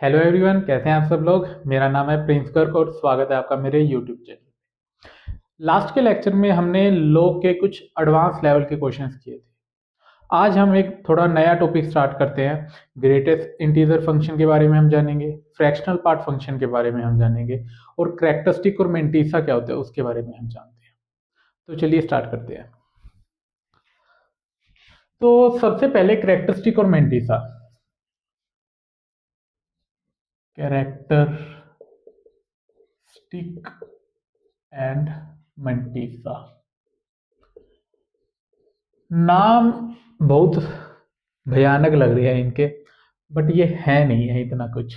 Hello everyone, कैसे हैं आप सब लोग। मेरा नाम है प्रिंस गर्ग और स्वागत है आपका मेरे यूट्यूब चैनल। लास्ट के लेक्चर में हमने लॉग के कुछ एडवांस लेवल के क्वेश्चंस किए थे। आज हम एक थोड़ा नया टॉपिक स्टार्ट करते हैं। ग्रेटेस्ट इंटीजर फंक्शन के बारे में हम जानेंगे, फ्रैक्शनल पार्ट फंक्शन के बारे में हम जानेंगे और कैरेक्टरिस्टिक और मेंटिसा क्या होता है उसके बारे में हम जानते हैं। तो चलिए स्टार्ट करते हैं। तो सबसे पहले कैरेक्टरिस्टिक और मेंटिसा। कैरेक्टरिस्टिक एंड मेंटिसा नाम बहुत भयानक लग रहे हैं इनके, बट ये है नहीं है इतना कुछ।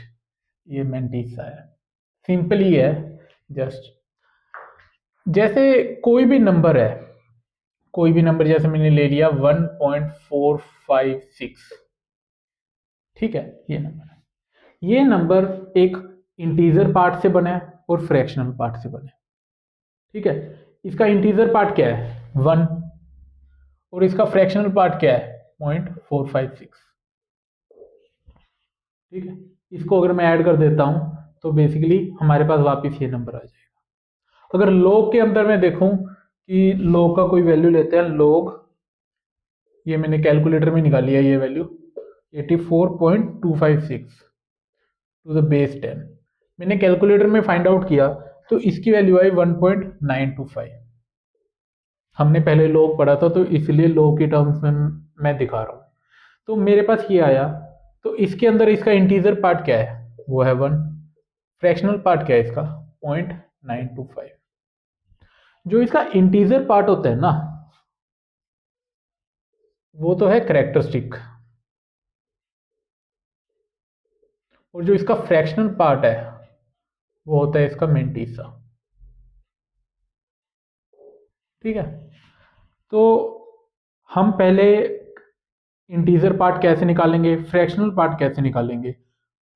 ये मेंटिसा है, सिंपल ही है। जस्ट जैसे कोई भी नंबर है, कोई भी नंबर जैसे मैंने ले लिया 1.456, ठीक है। ये नंबर एक इंटीजर पार्ट से बना है और फ्रैक्शनल पार्ट से बना है, ठीक है। इसका इंटीजर पार्ट क्या है 1 और इसका फ्रैक्शनल पार्ट क्या है 0.456, ठीक है। इसको अगर मैं ऐड कर देता हूं तो बेसिकली हमारे पास वापस ये नंबर आ जाएगा। अगर log के अंदर मैं देखूं कि log का कोई वैल्यू लेते हैं, log ये मैंने कैलकुलेटर में निकाली है, ये वैल्यू 84.256 टू द बेस 10 मैंने कैलकुलेटर में फाइंड आउट किया तो इसकी वैल्यू आई 1.925। हमने पहले log पढ़ा था तो इसलिए log के टर्म्स में मैं दिखा रहा हूं। तो मेरे पास ये आया, तो इसके अंदर इसका इंटीजर पार्ट क्या है वो है 1, फ्रैक्शनल पार्ट क्या है इसका 0.925। जो इसका इंटीजर पार्ट होता है ना वो तो है कैरेक्टरिस्टिक, और जो इसका फ्रैक्शनल पार्ट है वो होता है इसका मेंटिसा, ठीक है। तो हम पहले इंटीजर पार्ट कैसे निकालेंगे, फ्रैक्शनल पार्ट कैसे निकालेंगे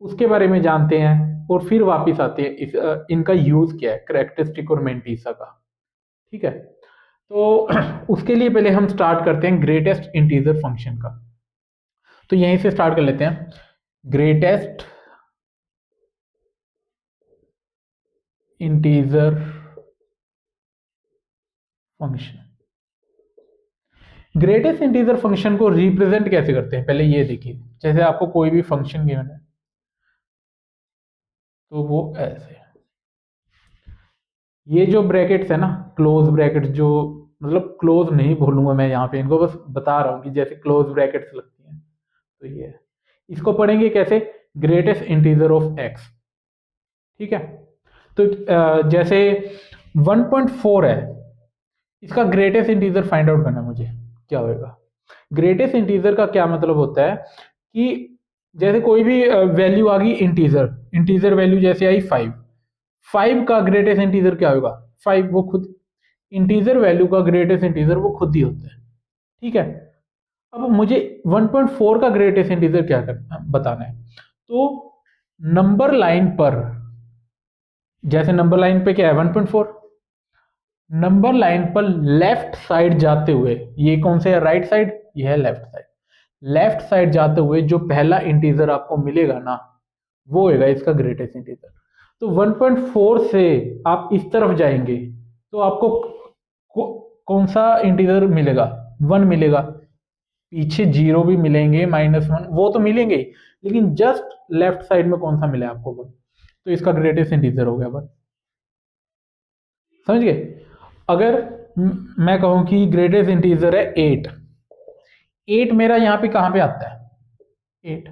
उसके बारे में जानते हैं और फिर वापस आते हैं इनका यूज क्या है कैरेक्टरिस्टिक और मेंटिसा का, ठीक है। तो उसके लिए पहले हम स्टार्ट करते हैं ग्रेटेस्ट इंटीजर फंक्शन का। तो यहीं से स्टार्ट कर लेते हैं। Greatest integer function, greatest integer function को रिप्रेजेंट कैसे करते हैं पहले ये देखिए। जैसे आपको कोई भी फंक्शन गिवन है तो वो ऐसे, ये जो ब्रैकेट्स है ना क्लोज ब्रैकेट्स, जो मतलब क्लोज नहीं बोलूंगा मैं यहाँ पे, इनको बस बता रहा हूँ कि जैसे क्लोज ब्रैकेट्स लगती हैं तो ये है। इसको पढ़ेंगे कैसे, ग्रेटेस्ट इंटीजर ऑफ एक्स, ठीक है। तो जैसे 1.4 है, इसका ग्रेटेस्ट इंटीजर फाइंड आउट करना है मुझे, क्या होगा। ग्रेटेस्ट इंटीजर का क्या मतलब होता है कि जैसे कोई भी वैल्यू आ गई इंटीजर, इंटीजर वैल्यू जैसे आई 5, 5 का ग्रेटेस्ट इंटीजर क्या होगा 5, वो खुद इंटीजर वैल्यू का ग्रेटेस्ट इंटीजर वो खुद ही होता है, ठीक है। अब मुझे 1.4 का ग्रेटेस्ट इंटीजर क्या करना बताना है। तो नंबर लाइन पर, जैसे नंबर लाइन पे क्या है 1.4, नंबर लाइन पर लेफ्ट साइड जाते हुए, ये कौन से है राइट साइड, ये है लेफ्ट साइड, लेफ्ट साइड जाते हुए जो पहला इंटीजर आपको मिलेगा ना वो होगा इसका ग्रेटेस्ट इंटीजर। तो 1.4 से आप इस तरफ जाएंगे तो आपको कौन सा इंटीजर मिलेगा 1 मिलेगा, पीछे 0 भी मिलेंगे, -1 वो तो मिलेंगे ही, लेकिन जस्ट लेफ्ट साइड में कौन सा मिला आपको 1, तो इसका ग्रेटेस्ट इंटीजर हो गया 1। समझ गए। अगर मैं कहूं कि ग्रेटेस्ट इंटीजर है 8, 8 मेरा यहाँ पे कहाँ पे आता है 8,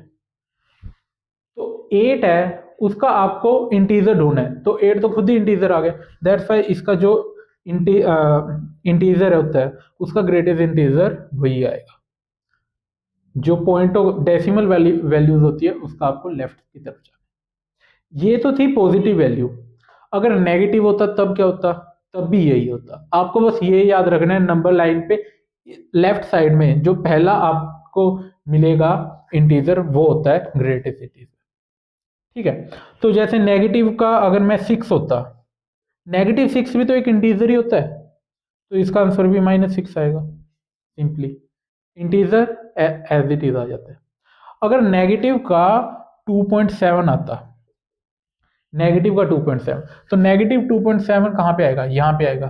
तो 8 है उसका आपको इंटीजर ढूंढना है, तो 8 तो खुद ही इंटीजर आ गया, दैट्स वाई इसका जो इंटीजर होता है उसका ग्रेटेस्ट इंटीजर वही आएगा। जो पॉइंट ऑफ डेसिमल वैल्यूज होती है उसका आपको लेफ्ट की तरफ जाना। ये तो थी पॉजिटिव वैल्यू, अगर नेगेटिव होता तब क्या होता, तब भी यही होता। आपको बस ये याद रखना है नंबर लाइन पे लेफ्ट साइड में जो पहला आपको मिलेगा इंटीजर वो होता है ग्रेटेस्ट इंटीजर, ठीक है। तो जैसे नेगेटिव का अगर मैं 6 होता, -6 भी तो एक इंटीजर ही होता है, तो इसका आंसर भी -6 आएगा, simply integer as it is आ जाता है। अगर नेगेटिव का 2.7 आता, नेगेटिव का 2.7, तो नेगेटिव 2.7 कहाँ पे आएगा, यहाँ पे आएगा।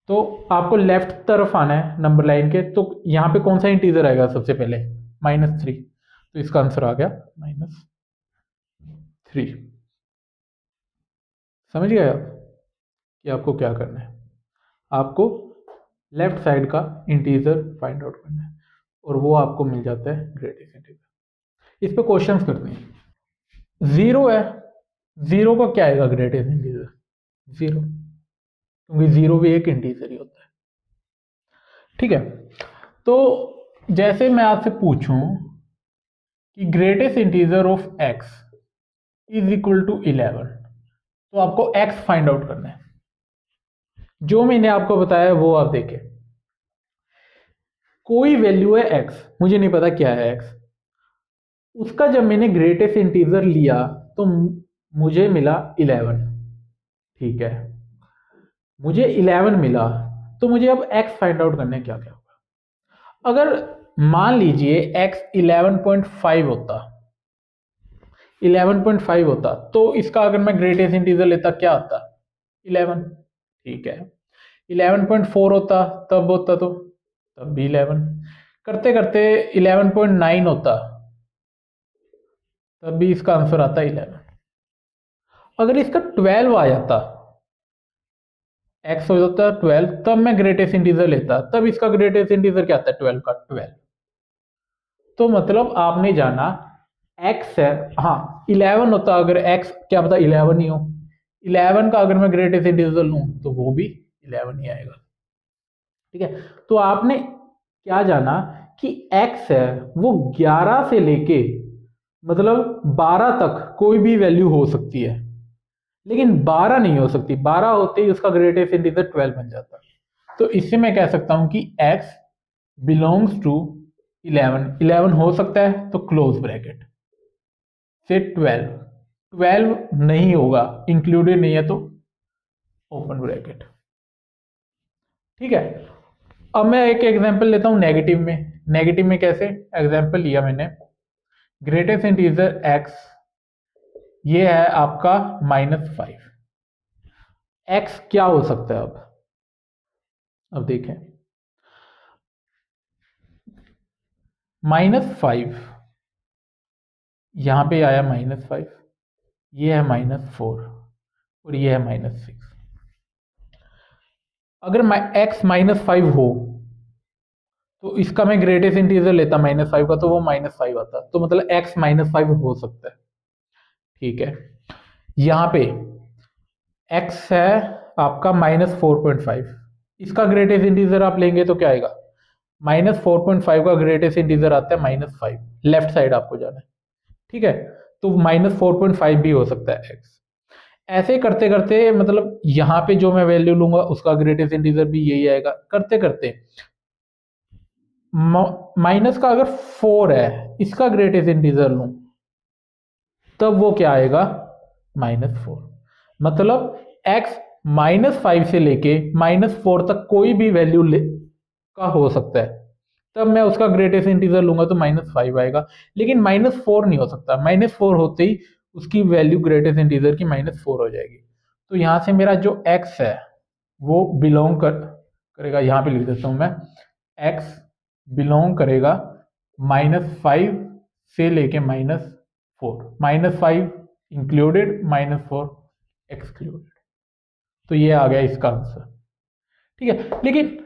तो आपको लेफ्ट तरफ आना है नंबर लाइन के, तो यहाँ पे कौन सा इंटीजर आएगा सबसे पहले, -3, तो इसका आंसर आ गया -3। समझ गए आप कि आपको क्या करना है, आपको लेफ्ट साइड का इंटीजर फाइंड आउट करना है और वो आपको मिल जाता है ग्रेटेस्ट इंटीजर। इस पे क्वेश्चंस करते हैं। 0 है, 0 का क्या आएगा ग्रेटेस्ट इंटीजर, 0, क्योंकि 0 भी एक इंटीजर ही होता है। ठीक है, तो जैसे मैं आपसे पूछूं कि greatest integer of x is equal to 11, तो आपको x फाइंड आउट करना है। जो मैंने आपको बताया वो आप देखें, कोई वैल्यू है x, मुझे नहीं पता क्या है x, उसका जब मैंने ग्रेटेस्ट इंटीजर लिया तो मुझे मिला 11। ठीक है, मुझे 11 मिला, तो मुझे अब x फाइंड आउट करना है, क्या क्या होगा। अगर मान लीजिए x 11.5 होता, 11.5 होता, तो इसका अगर मैं ग्रेटेस्ट इंटीजर लेता क्या आता, 11। ठीक है, 11.4 होता तब होता, तो तब भी 11, करते करते 11.9 होता, तब भी इसका आंसर आता 11। अगर इसका 12 आ जाता, x हो जाता 12, तब मैं ग्रेटेस्ट इंटीजर लेता, तब इसका ग्रेटेस्ट इंटीजर क्या आता है, 12 का 12। तो मतलब आपने जाना x है, हाँ 11 होता, अगर x क्या पता 11 ही हो, 11 का अगर मैं ग्रेटेस्ट इंटीजर लूं तो वो भी 11 ही आएगा। ठीक है, तो आपने क्या जाना कि x है वो 11 से लेके मतलब 12 तक कोई भी वैल्यू हो सकती है, लेकिन 12 नहीं हो सकती, 12 होते ही उसका ग्रेटेस्ट इंटीजर 12 बन जाता। तो इससे मैं कह सकता हूं कि x बिलोंग्स टू 11, 11 हो सकता है तो क्लोज ब्रैकेट से 12, 12 नहीं होगा, इंक्लूडेड नहीं है तो ओपन ब्रैकेट। ठीक है, अब मैं एक एग्जांपल लेता हूं नेगेटिव में। नेगेटिव में कैसे, एग्जांपल लिया मैंने, ग्रेटेस्ट इंटीजर x ये है आपका -5, x क्या हो सकता है, अब देखें, -5 यहां पे आया -5, ये है -4 और ये है -6। अगर x -5 हो तो इसका मैं ग्रेटेस्ट इंटीजर लेता -5 का, तो वो -5 आता, तो मतलब x -5 हो सकता है। ठीक है, यहां पे x है आपका -4.5, इसका ग्रेटेस्ट इंटीजर आप लेंगे तो क्या आएगा, -4.5 का ग्रेटेस्ट इंटीजर आता है -5, लेफ्ट साइड आपको जाना है। ठीक है, तो -4.5 भी हो सकता है x। ऐसे करते करते मतलब यहां पे जो मैं वैल्यू लूंगा उसका ग्रेटेस्ट इंटीजर भी यही आएगा, करते करते माइनस का अगर 4 है, इसका ग्रेटेस्ट इंटीजर लूं तब वो क्या आएगा, -4। मतलब x -5 से लेके -4 तक कोई भी वैल्यू का हो सकता है, तब मैं उसका ग्रेटेस्ट इंटीजर लूंगा तो -5 आएगा, लेकिन -4 नहीं हो सकता, -4 होते ही उसकी वैल्यू ग्रेटेस्ट इंटीजर की -4 हो जाएगी। तो यहां से मेरा जो x है वो बिलोंग करेगा, यहां पे लिख देता हूं मैं, x बिलोंग करेगा -5 से लेके -4, -5 इंक्लूडेड, -4 एक्सक्लूडेड। तो ये आ गया इसका आंसर। ठीक है, लेकिन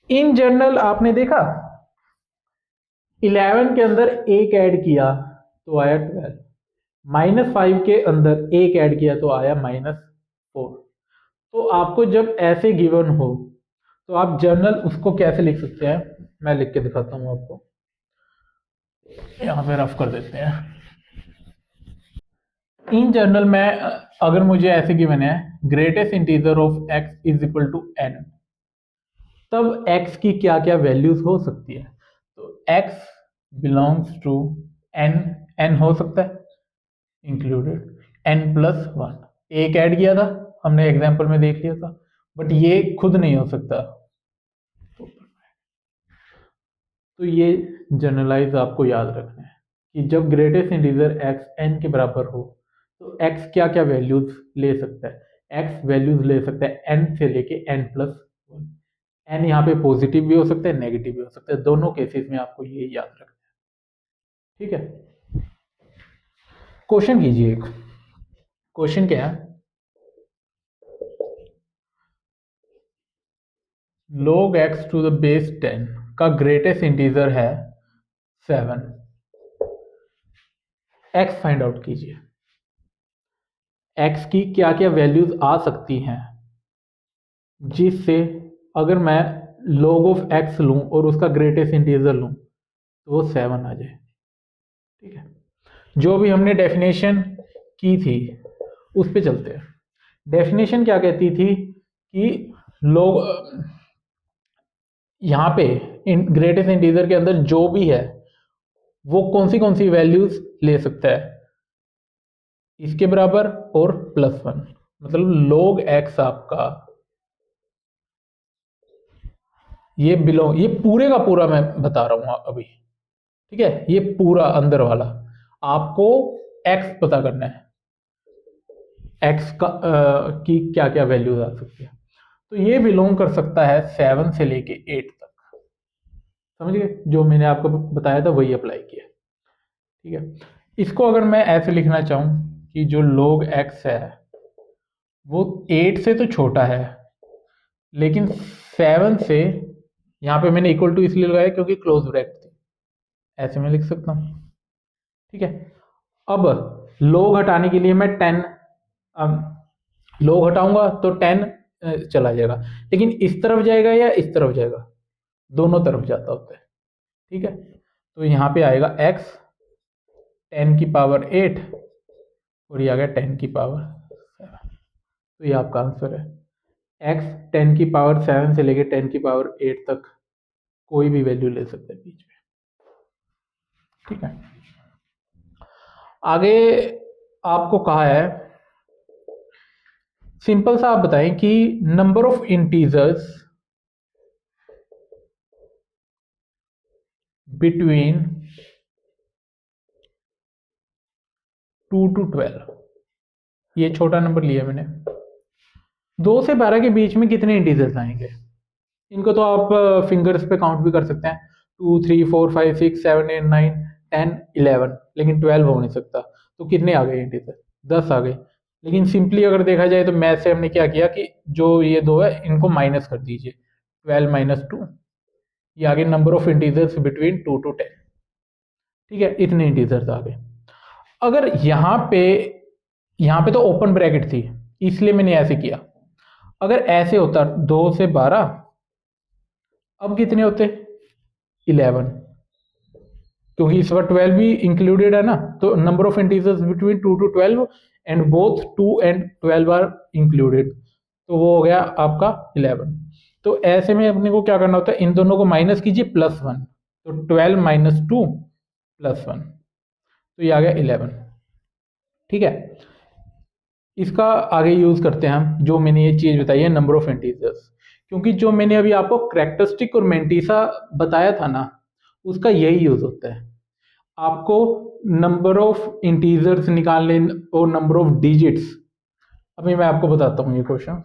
इन जनरल आपने देखा 11 के अंदर एक ऐड किया तो आया 12, -5 के अंदर एक ऐड किया तो आया -4। तो आपको जब ऐसे गिवन हो तो आप जर्नल उसको कैसे लिख सकते हैं, मैं लिख के दिखाता हूं आपको, यहां पे रफ कर देते हैं। इन जनरल में अगर मुझे ऐसे गिवन है greatest integer of x is equal to n, तब x की क्या क्या वैल्यूज हो सकती है, तो x belongs to n, n हो सकता है इंक्लूडेड n+1, एक ऐड किया था हमने एग्जांपल में देख लिया था, बट ये खुद नहीं हो सकता। तो ये जनरलाइज आपको याद रखना है कि जब ग्रेटेस्ट इंटीजर एक्स एन के बराबर हो तो एक्स क्या क्या वैल्यूज ले सकता है। एक्स वैल्यूज ले सकता है एन से लेके एन प्लस वन। एन यहाँ पे पॉजिटिव भी हो सकता है, नेगेटिव भी हो सकता है, दोनों केसेस में आपको ये याद रखना है। ठीक है, क्वेश्चन कीजिए। एक क्वेश्चन क्या है, log x to the base 10 का ग्रेटेस्ट इंटीजर है 7। x फाइंड आउट कीजिए। x की क्या क्या वैल्यूज आ सकती हैं जिससे अगर मैं log ऑफ x लूं और उसका ग्रेटेस्ट इंटीजर लूं तो वो 7 आ जाए। ठीक है, जो भी हमने डेफिनेशन की थी उस पे चलते हैं। डेफिनेशन क्या कहती थी कि log यहाँ पे ग्रेटेस्ट इंटीजर के अंदर जो भी है वो कौन सी वैल्यूज ले सकता है, इसके बराबर और +1। मतलब log x आपका ये ये पूरे का पूरा मैं बता रहा हूं अभी। ठीक है, ये पूरा अंदर वाला आपको x पता करना है, x का की क्या क्या वैल्यूज आ सकती है। तो ये बिलोंग कर सकता है 7 से लेके 8 तक। समझ गए, जो मैंने आपको बताया था वही अप्लाई किया। ठीक है, इसको अगर मैं ऐसे लिखना चाहूं कि जो log x है वो 8 से तो छोटा है लेकिन 7 से, यहाँ पे मैंने इक्वल टू इसलिए लगाया क्योंकि क्लोज ब्रैकेट थी, ऐसे मैं लिख सकता हूँ। ठीक है, अब log हटाने के लिए मैं 10 log हटाऊंगा तो 10 चला जाएगा, लेकिन इस तरफ जाएगा या इस तरफ जाएगा, दोनों तरफ जाता होता है। ठीक है, तो यहाँ पे आएगा x 10 की पावर 8 और ये आ गया 10 की पावर 7। तो ये आपका आंसर है। x 10 की पावर 7 से लेके 10 की पावर 8 तक कोई भी वैल्यू ले सकते हैं बीच में। ठीक है, आगे आपको कहा है सिंपल सा आप बताएं कि number of integers between 2 to 12, ये छोटा नंबर लिया मैंने, 2 से 12 के बीच में कितने इंटीजर्स आएंगे। इनको तो आप फिंगर्स पे काउंट भी कर सकते हैं, 2 3 4 5 6 7 8 9 10 11, लेकिन 12 हो नहीं सकता। तो कितने आ गए इंटीजर, 10 आ गए। लेकिन सिंपली अगर देखा जाए तो मैथ से हमने क्या किया कि जो ये दो है इनको माइनस कर दीजिए, 12 माइनस 2, ये आगे number of integers between 2 to 10। ठीक है, इतने इंटीजर्स आ गए। अगर यहाँ पे तो ओपन ब्रैकेट थी इसलिए मैंने ऐसे किया। अगर ऐसे होता 2 से 12, अब कितने होते 11, क्योंकि इस बार 12 भी इंक्लूडेड है ना, तो number of integers between 2 to 12 and both 2 and 12 are included, तो वो हो गया आपका 11। तो ऐसे में अपने को क्या करना होता है, इन दोनों को माइनस कीजिए +1, तो 12 माइनस 2 +1, तो ये आ गया 11। ठीक है, इसका आगे यूज करते हैं हम, जो मैंने ये चीज बताई है नंबर ऑफ इंटीजर्स, क्योंकि जो मैंने अभी आपको कैरेक्टरिस्टिक और मेंटिसा बताया था ना उसका यही यूज होता है। आपको नंबर ऑफ इंटीजर्स निकालने और नंबर ऑफ डिजिट्स, अभी मैं आपको बताता हूँ ये क्वेश्चन।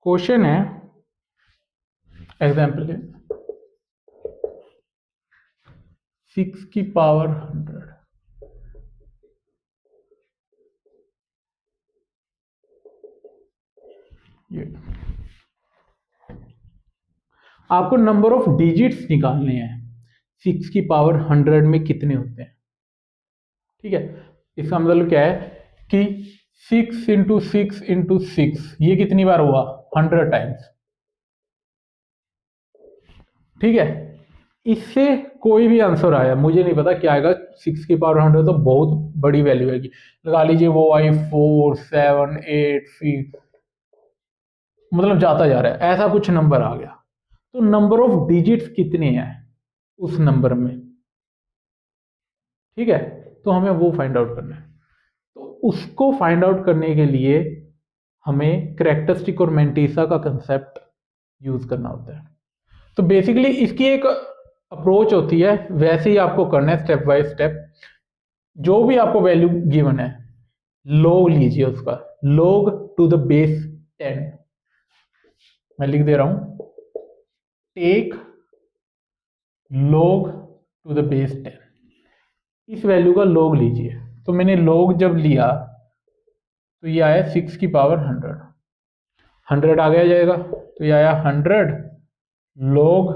क्वेश्चन है एग्जाम्पल 6 की पावर 100, ये आपको नंबर ऑफ डिजिट्स निकालने हैं, 6 की पावर 100 में कितने होते हैं। ठीक है, इसका मतलब क्या है कि 6 इंटू 6 इंटू 6, ये कितनी बार हुआ 100 टाइम्स। ठीक है, इससे कोई भी आंसर आया मुझे नहीं पता क्या आएगा, 6 की पावर 100 तो बहुत बड़ी वैल्यू आएगी, लगा लीजिए वो आई 4 7 8 6, मतलब जाता जा रहा है, ऐसा कुछ नंबर आ गया। तो नंबर ऑफ डिजिट्स कितने हैं उस नंबर में। ठीक है, तो हमें वो फाइंड आउट करना है। तो उसको फाइंड आउट करने के लिए हमें कैरेक्टरिस्टिक और मेंटिसा का कंसेप्ट यूज करना होता है। तो बेसिकली इसकी एक अप्रोच होती है, वैसे ही आपको करना है स्टेप बाय स्टेप। जो भी आपको वैल्यू गिवन है, log लीजिए उसका, log टू द बेस 10। मैं लिख दे रहा हूं, take log to the base 10। इस वैल्यू का log लीजिए। तो मैंने log जब लिया तो ये आया 6 की पावर 100 आ गया जाएगा। तो ये आया 100 log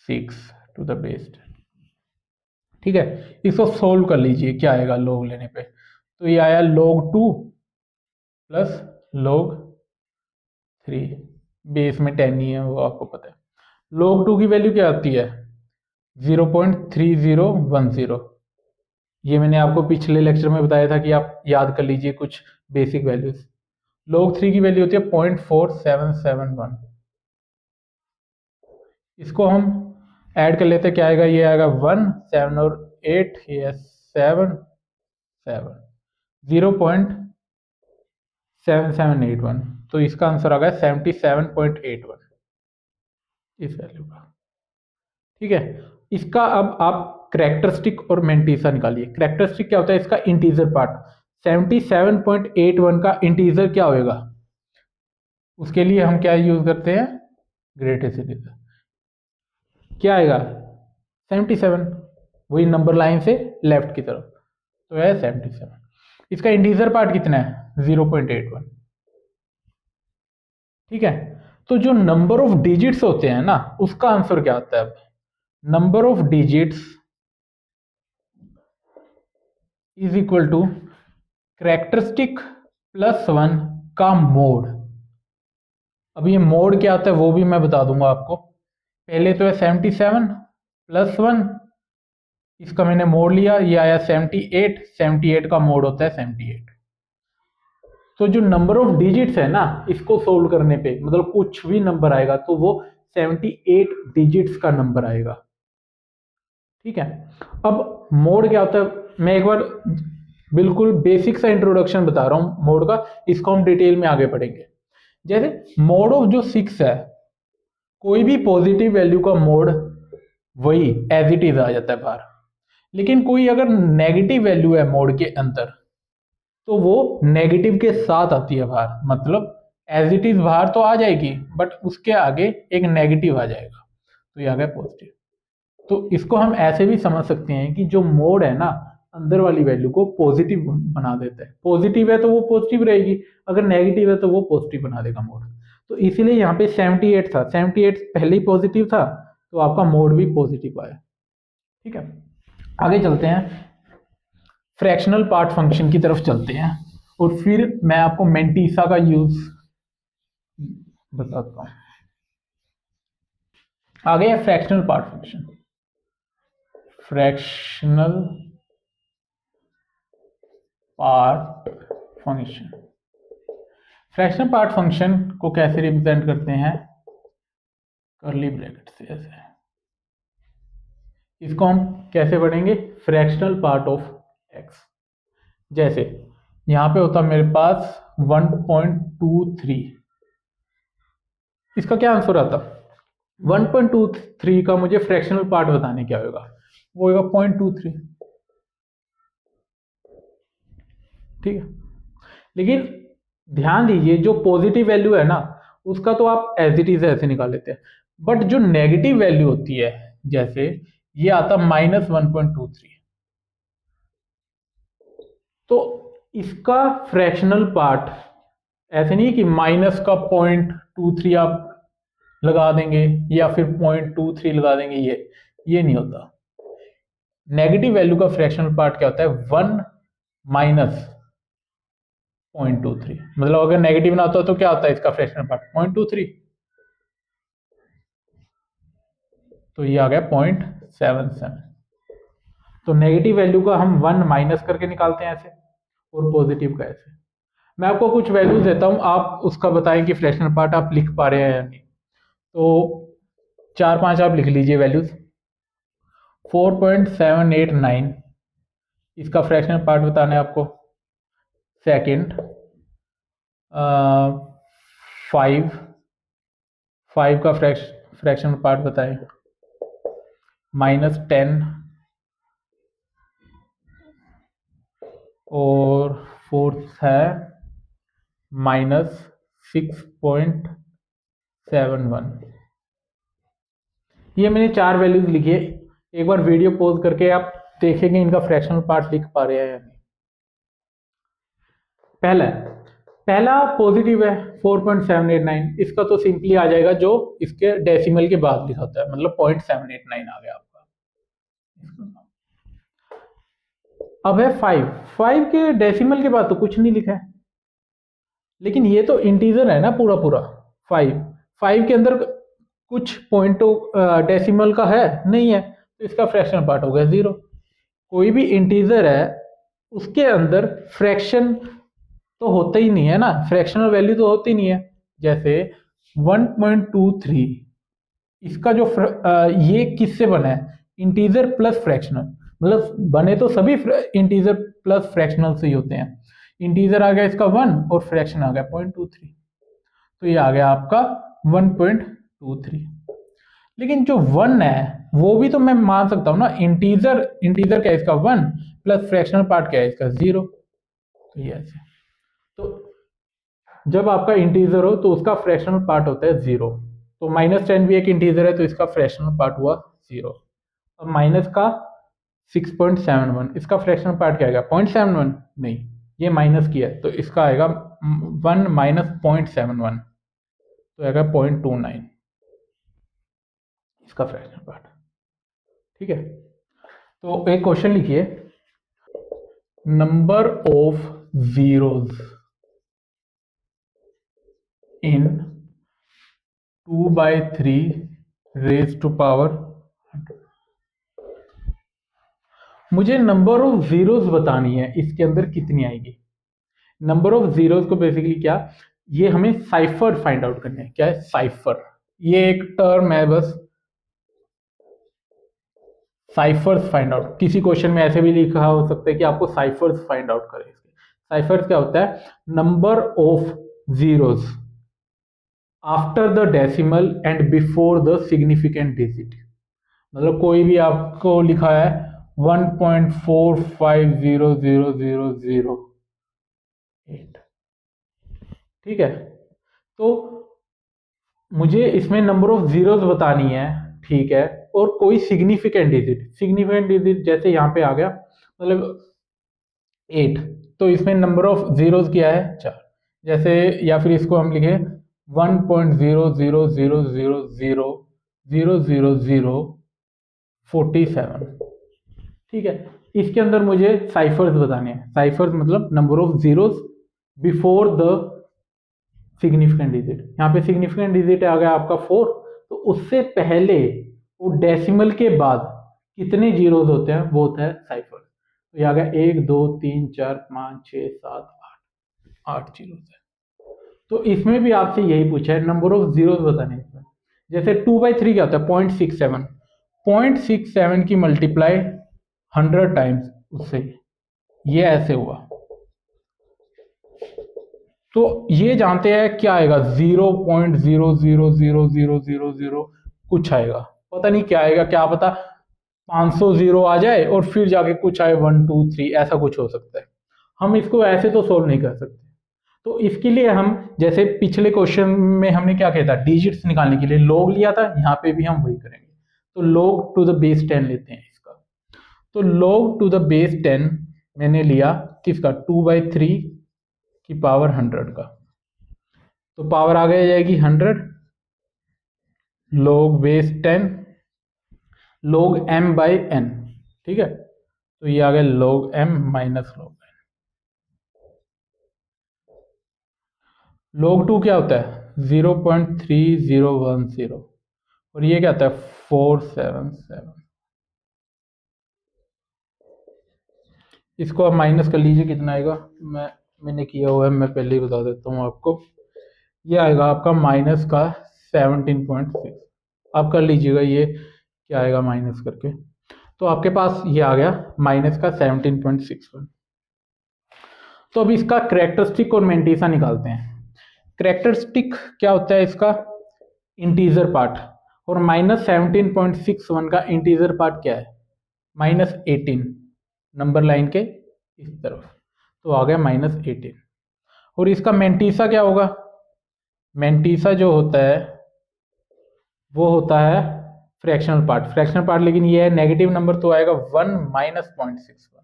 6 टू द बेस 10। ठीक है, इसको सोल्व कर लीजिए, क्या आएगा log लेने पे। तो ये आया log 2 प्लस log 3, बेस में 10 ही है वो आपको पता है। log 2 की वैल्यू क्या आती है, 0.3010। ये मैंने आपको पिछले लेक्चर में बताया था कि आप याद कर लीजिए कुछ बेसिक वैल्यूज। log 3 की वैल्यू होती है 0.4771। इसको हम ऐड कर लेते हैं, क्या आएगा, ये आएगा 1 7 और 8, ये 7 7 0.7781। तो इसका आंसर आ गया 77.81 इस वैल्यू का। ठीक है, इसका अब आप कैरेक्टरिस्टिक और मेंटीसा निकालिए। कैरेक्टरिस्टिक क्या होता है, इसका इंटीजर पार्ट। 77.81 का इंटीजर क्या होएगा, उसके लिए हम क्या यूज करते हैं, ग्रेटेस्ट इंटीजर। क्या आएगा 77, वही नंबर लाइन से लेफ्ट की तरफ, तो है 77। इसका इंटीजर पार्ट कितना है, 0.81। ठीक है, तो जो नंबर ऑफ डिजिट्स होते हैं ना, उसका आंसर क्या आता है। अब number of digits is equal to characteristic plus 1 का मोड। अब ये मोड क्या आता है वो भी मैं बता दूंगा आपको। पहले तो है 77 प्लस 1, इसका मैंने मोड लिया, ये आया 78। 78 का मोड होता है 78। तो जो नंबर ऑफ डिजिट्स है ना, इसको सोल्व करने पे मतलब कुछ भी नंबर आएगा तो वो 78 डिजिट्स का नंबर आएगा। ठीक है, अब मोड क्या होता है, मैं एक बार बिल्कुल बेसिक सा इंट्रोडक्शन बता रहा हूं मोड का, इसको हम डिटेल में आगे पढ़ेंगे। जैसे मोड ऑफ जो 6 है, कोई भी पॉजिटिव वैल्यू का मोड वही एज इट इज आ जाता है बाहर। लेकिन कोई अगर नेगेटिव वैल्यू है मोड के अंदर, तो वो नेगेटिव के साथ आती है बाहर। मतलब एज इट इज बाहर तो आ जाएगी, बट उसके आगे एक नेगेटिव आ जाएगा, तो ये आ गया पॉजिटिव। तो इसको हम ऐसे भी समझ सकते हैं कि जो मोड है ना, अंदर वाली वैल्यू को पॉजिटिव बना देता है। पॉजिटिव है तो वो पॉजिटिव रहेगी, अगर नेगेटिव है तो वो पॉजिटिव बना देगा मोड। तो इसीलिए यहाँ पे 78 था, 78 पहले ही पॉजिटिव था, तो आपका मोड भी पॉजिटिव आया। ठीक है, आगे चलते हैं, फ्रैक्शनल पार्ट फंक्शन की तरफ चलते हैं, और फिर मैं आपको मेंटीसा का यूज बताता हूं। आगे है fractional part function. Fractional part function, fractional part function को कैसे रिप्रेजेंट करते हैं, कर्ली ब्रैकेट से ऐसे। इसको हम कैसे पढ़ेंगे, फ्रैक्शनल पार्ट ऑफ एक्स। जैसे यहां पे होता मेरे पास 1.23, इसका क्या आंसर आता, 1.23 का मुझे फ्रैक्शनल पार्ट बताने क्या होगा, वो होगा 0.23। ठीक है, लेकिन ध्यान दीजिए जो पॉजिटिव वैल्यू है ना, उसका तो आप एज इट इज ऐसे निकाल लेते हैं, बट जो नेगेटिव वैल्यू होती है, जैसे ये आता -1.23, तो इसका फ्रैक्शनल पार्ट ऐसे नहीं कि माइनस का 0.23 आप लगा देंगे या फिर 0.23 लगा देंगे, ये नहीं होता। नेगेटिव वैल्यू का फ्रैक्शनल पार्ट क्या होता है, 1 माइनस 0.23। मतलब अगर नेगेटिव ना होता तो क्या होता है इसका फ्रैक्शनल पार्ट, 0.23। तो ये आ गया 0.77। तो नेगेटिव वैल्यू का हम 1 माइनस करके निकालते हैं ऐसे, और पॉजिटिव का ऐसे। मैं आपको कुछ वैल्यूज देता हूं, आप उसका बताएं कि फ्रैक्शनल पार्ट आप लिख पा रहे हैं या नहीं। तो 4-5 आप लिख लीजिए वैल्यूज। 4.789 इसका फ्रैक्शनल पार्ट बताना है आपको। सेकंड 5 का फ्रैक्शनल पार्ट बताएं। -10 और फोर्थ है -6.71। ये मैंने 4 वैल्यूज लिखी है। एक बार वीडियो पॉज करके आप देखेंगे इनका फ्रैक्शनल पार्ट लिख पा रहे हैं या नहीं। पहला पॉजिटिव है 4.789, इसका तो सिंपली आ जाएगा जो इसके डेसिमल के बाद लिखा होता है, मतलब 0.789 आ गया आपका। अब है 5 के डेसिमल के बाद तो कुछ नहीं लिखा है, लेकिन ये तो इंटीजर है ना पूरा पूरा। 5 के अंदर कुछ पॉइंट डेसिमल का है नहीं है, तो इसका फ्रैक्शनल पार्ट हो गया 0। कोई भी इंटीजर है उसके अंदर फ्रैक्शन तो होता ही नहीं है ना, फ्रैक्शनल वैल्यू तो होती नहीं है। जैसे 1.23 इसका जो ये किससे बना है, इंटीजर प्लस फ्रैक्शनल, मतलब बने तो सभी इंटीजर प्लस फ्रैक्शनल से ही होते हैं। इंटीजर आ गया इसका 1 और फ्रैक्शन आ गया 0.23, तो ये आ गया आपका 1.23। लेकिन जो 1 है वो भी तो मैं मान सकता हूँ ना, इंटीजर क्या है इसका 1 प्लस फ्रैक्शनल पार्ट क्या है इसका 0। तो ये ऐसे, तो जब आपका इंटीजर हो तो उसका फ्रैक्शनल पार्ट होता है 0। तो -10 भी एक इंटीजर है तो इसका फ्रैक्शनल पार्ट हुआ 0। अब माइनस का 6.71, इसका फ्रैक्शनल पार्ट क्या आएगा 0.71, नहीं ये माइनस किया है तो इसका आएगा 1 माइनस 0.71, तो आएगा 0.29 इसका फ्रैक्शनल पार्ट। ठीक है, तो एक क्वेश्चन लिखिए, number of zeros in 2/3 raise to power 100। मुझे नंबर ऑफ जीरोज बतानी है, इसके अंदर कितनी आएगी। नंबर ऑफ जीरोज को बेसिकली क्या, ये हमें साइफर फाइंड आउट करना है। क्या है साइफर, ये एक टर्म है बस, साइफर्स फाइंड आउट। किसी क्वेश्चन में ऐसे भी लिखा हो सकता है कि आपको साइफर्स फाइंड आउट करें। साइफर्स क्या होता है, number of zeros after the decimal and before the significant digit. मतलब कोई भी आपको लिखा है 1.45000008, ठीक है, तो मुझे इसमें नंबर ऑफ जीरोज बतानी है, ठीक है, और कोई सिग्निफिकेंट डिजिट जैसे यहाँ पे आ गया मतलब 8, तो इसमें नंबर ऑफ जीरोज क्या है 4। जैसे या फिर इसको हम लिखे 1.000000047, ठीक है। इसके अंदर मुझे साइफर्स बताने हैं। साइफर्स मतलब number of zeros before the significant digit. यहाँ पे सिग्निफिकेंट डिजिट आ गया आपका 4, तो उससे पहले वो डेसिमल के बाद कितने जीरोज होते हैं वो होता है साइफर। तो ये आ गया 1 2 3 4 5 6 7 8 जीरोज है। तो इसमें भी आपसे यही पूछा है, नंबर ऑफ जीरोज बताने हैं। जैसे 2/3 क्या होता है 0.67, 0.67 की मल्टीप्लाई 100 टाइम्स उससे, ये ऐसे हुआ। तो ये जानते हैं क्या आएगा 0.000000 कुछ आएगा, पता नहीं क्या आएगा, क्या पता 500 जीरो आ जाए और फिर जाके कुछ आए 1 2 3, ऐसा कुछ हो सकता है। हम इसको ऐसे तो सोल्व नहीं कर सकते। तो इसके लिए हम जैसे पिछले क्वेश्चन में हमने क्या किया था, डिजिट्स निकालने के लिए लॉग लिया था, यहाँ पे भी हम वही करेंगे। तो log टू द बेस 10 लेते हैं इसका। तो log टू द बेस 10 मैंने लिया किसका 2/3 की पावर 100 का, तो पावर आ गई जाएगी 100 log बेस 10 log m/n, ठीक है। तो ये आ गया log m minus log n। log 2 क्या होता है 0.3010 और ये क्या होता है 477। इसको आप माइनस कर लीजिए, कितना आएगा, मैंने किया हुआ है, मैं पहले ही बता देता हूँ आपको। ये आएगा आपका माइनस का 17.6, आप कर लीजिएगा ये क्या आएगा माइनस करके। तो आपके पास ये आ गया माइनस का 17.61। तो अब इसका करेक्टरिस्टिक और मेंटिसा निकालते हैं। करेक्टरिस्टिक क्या होता है इसका, इंटीजर पार्ट, और -17.61 का इंटीजर पार्ट क्या है, -18, नंबर लाइन के इस तरफ, तो आ गया -18। और इसका मेंटीसा क्या होगा, मेंटीसा जो होता है वो होता है फ्रैक्शनल पार्ट, फ्रैक्शनल पार्ट, लेकिन ये है नेगेटिव नंबर, तो आएगा 1 माइनस 0.61,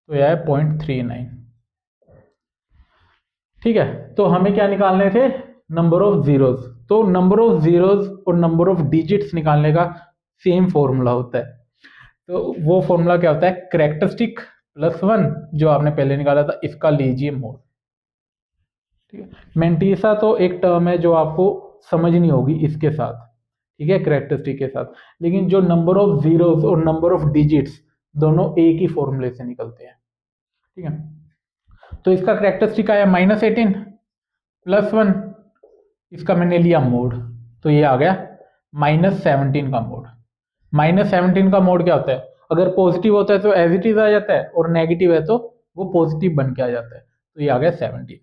तो यह है 0.39। ठीक है, तो हमें क्या निकालने थे, नंबर ऑफ जीरोज। तो नंबर ऑफ जीरोज और नंबर ऑफ डिजिट्स निकालने का सेम फॉर्मूला होता है। तो वो फॉर्मूला क्या होता है, कैरेक्टरिस्टिक +1 जो आपने पहले निकाला था, इसका लीजिए मोड। ठीक है, मेंटीसा तो एक टर्म है जो आपको समझनी होगी इसके साथ, ठीक है, कैरेक्टरिस्टिक के साथ, लेकिन जो नंबर ऑफ जीरोस और नंबर ऑफ डिजिट्स दोनों एक ही फॉर्मूले से निकलते हैं। ठीक है, तो इसका कैरेक्टरिस्टिक आया -18 +1, इसका मैंने लिया मोड, तो ये आ गया -17 का मोड। -17 का मोड क्या होता है, अगर पॉजिटिव होता है तो एज इट इज आ जाता है, और नेगेटिव है तो वो पॉजिटिव बन के आ जाता है, तो ये आ गया 17।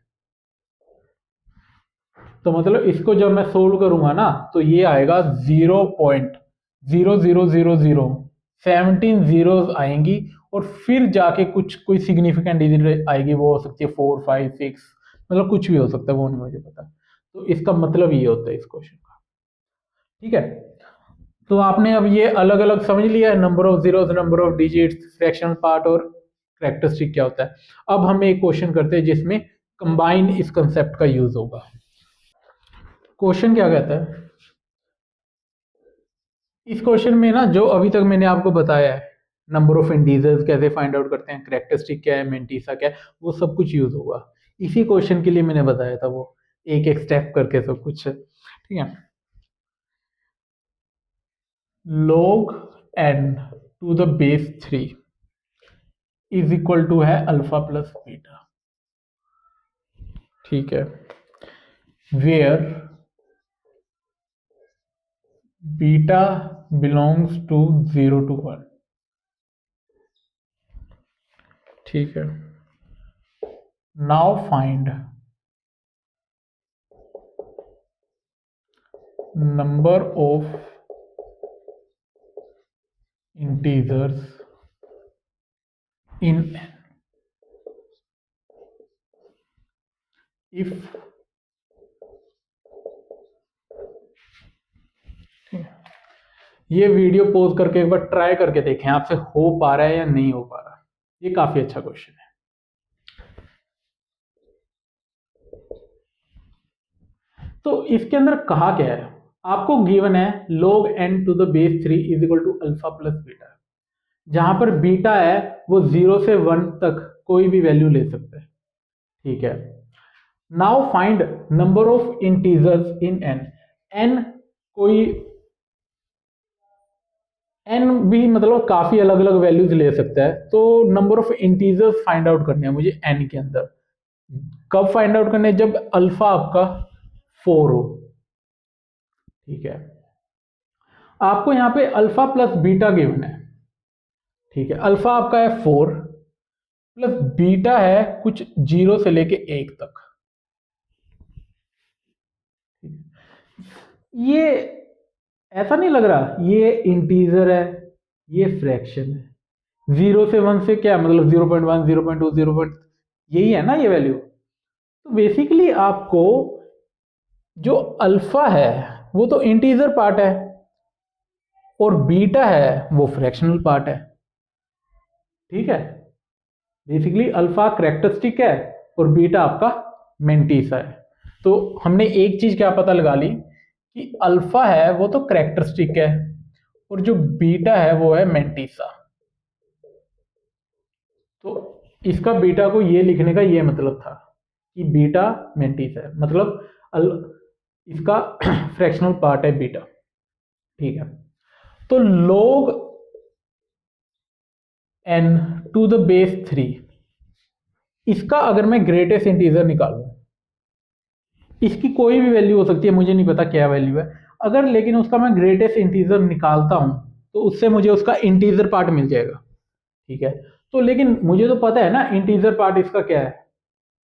तो मतलब इसको जब मैं सोल्व करूंगा ना, तो ये आएगा 0.0000, 17 जीरोस आएंगी, और फिर जाके कुछ कोई सिग्निफिकेंट डिजिट आएगी, वो हो सकती है 4, 5, 6, मतलब कुछ भी हो सकता है, वो नहीं मुझे पता। तो इसका मतलब ये होता है इस क्वेश्चन का। ठीक है, तो आपने अब ये अलग अलग समझ लिया है, number of zeros, number of digits, fractional part और कैरेक्टरिस्टिक क्या होता है। अब हम एक क्वेश्चन करते हैं जिसमें कंबाइन इस कंसेप्ट का यूज होगा। क्वेश्चन क्या कहता है, इस क्वेश्चन में ना जो अभी तक मैंने आपको बताया है, नंबर ऑफ इंटीजर्स कैसे फाइंड आउट करते हैं, कैरेक्टरिस्टिक क्या है, मेंटीसा क्या है, वो सब कुछ यूज होगा। इसी क्वेश्चन के लिए मैंने बताया था वो एक एक स्टेप करके सब कुछ। ठीक है, log n to the base 3 is equal to है अल्फा प्लस बीटा। ठीक है, where beta belongs to 0 to 1। ठीक है, now find number of integers in n if ये वीडियो पॉज करके एक बार ट्राई करके देखें आपसे हो पा रहा है या नहीं हो पा रहा। ये काफी अच्छा क्वेश्चन है। तो इसके अंदर कहा क्या है, आपको गिवन है log n to the base 3 is equal to alpha plus beta, जहां पर बीटा है वो 0 से 1 तक कोई भी वैल्यू ले सकता है। ठीक है, now find number of integers in n। n कोई n भी मतलब काफी अलग अलग वैल्यूज ले सकता है, तो number of integers find out करने हैं मुझे n के अंदर। कब फाइंड आउट करने हैं, जब अल्फा आपका 4 हो। ठीक है, आपको यहां पे अल्फा प्लस बीटा गिवन है। ठीक है, अल्फा आपका है 4 प्लस बीटा है कुछ 0 से लेके 1 तक। ये ऐसा नहीं लग रहा ये इंटीजर है, ये फ्रैक्शन है। 0 से 1 से क्या मतलब 0.1, 0.2, 0. यही है ना ये वैल्यू। तो बेसिकली आपको जो अल्फा है वो तो इंटीजर पार्ट है, और बीटा है वो फ्रैक्शनल पार्ट है। ठीक है, बेसिकली अल्फा कैरेक्टरिस्टिक है और बीटा आपका मेंटीसा है। तो हमने एक चीज क्या पता लगा ली कि अल्फा है वो तो कैरेक्टरिस्टिक है, और जो बीटा है वो है मेंटीसा। तो इसका बीटा को ये लिखने का ये मतलब था कि बीटा मेंटीसा है, मतलब इसका फ्रैक्शनल पार्ट है बीटा। ठीक है, तो log n to the base 3, इसका अगर मैं ग्रेटेस्ट इंटीजर निकालूं, इसकी कोई भी वैल्यू हो सकती है, मुझे नहीं पता क्या वैल्यू है, अगर लेकिन उसका मैं ग्रेटेस्ट इंटीजर निकालता हूं तो उससे मुझे उसका इंटीजर पार्ट मिल जाएगा। ठीक है, तो लेकिन मुझे तो पता है ना इंटीजर पार्ट इसका क्या है,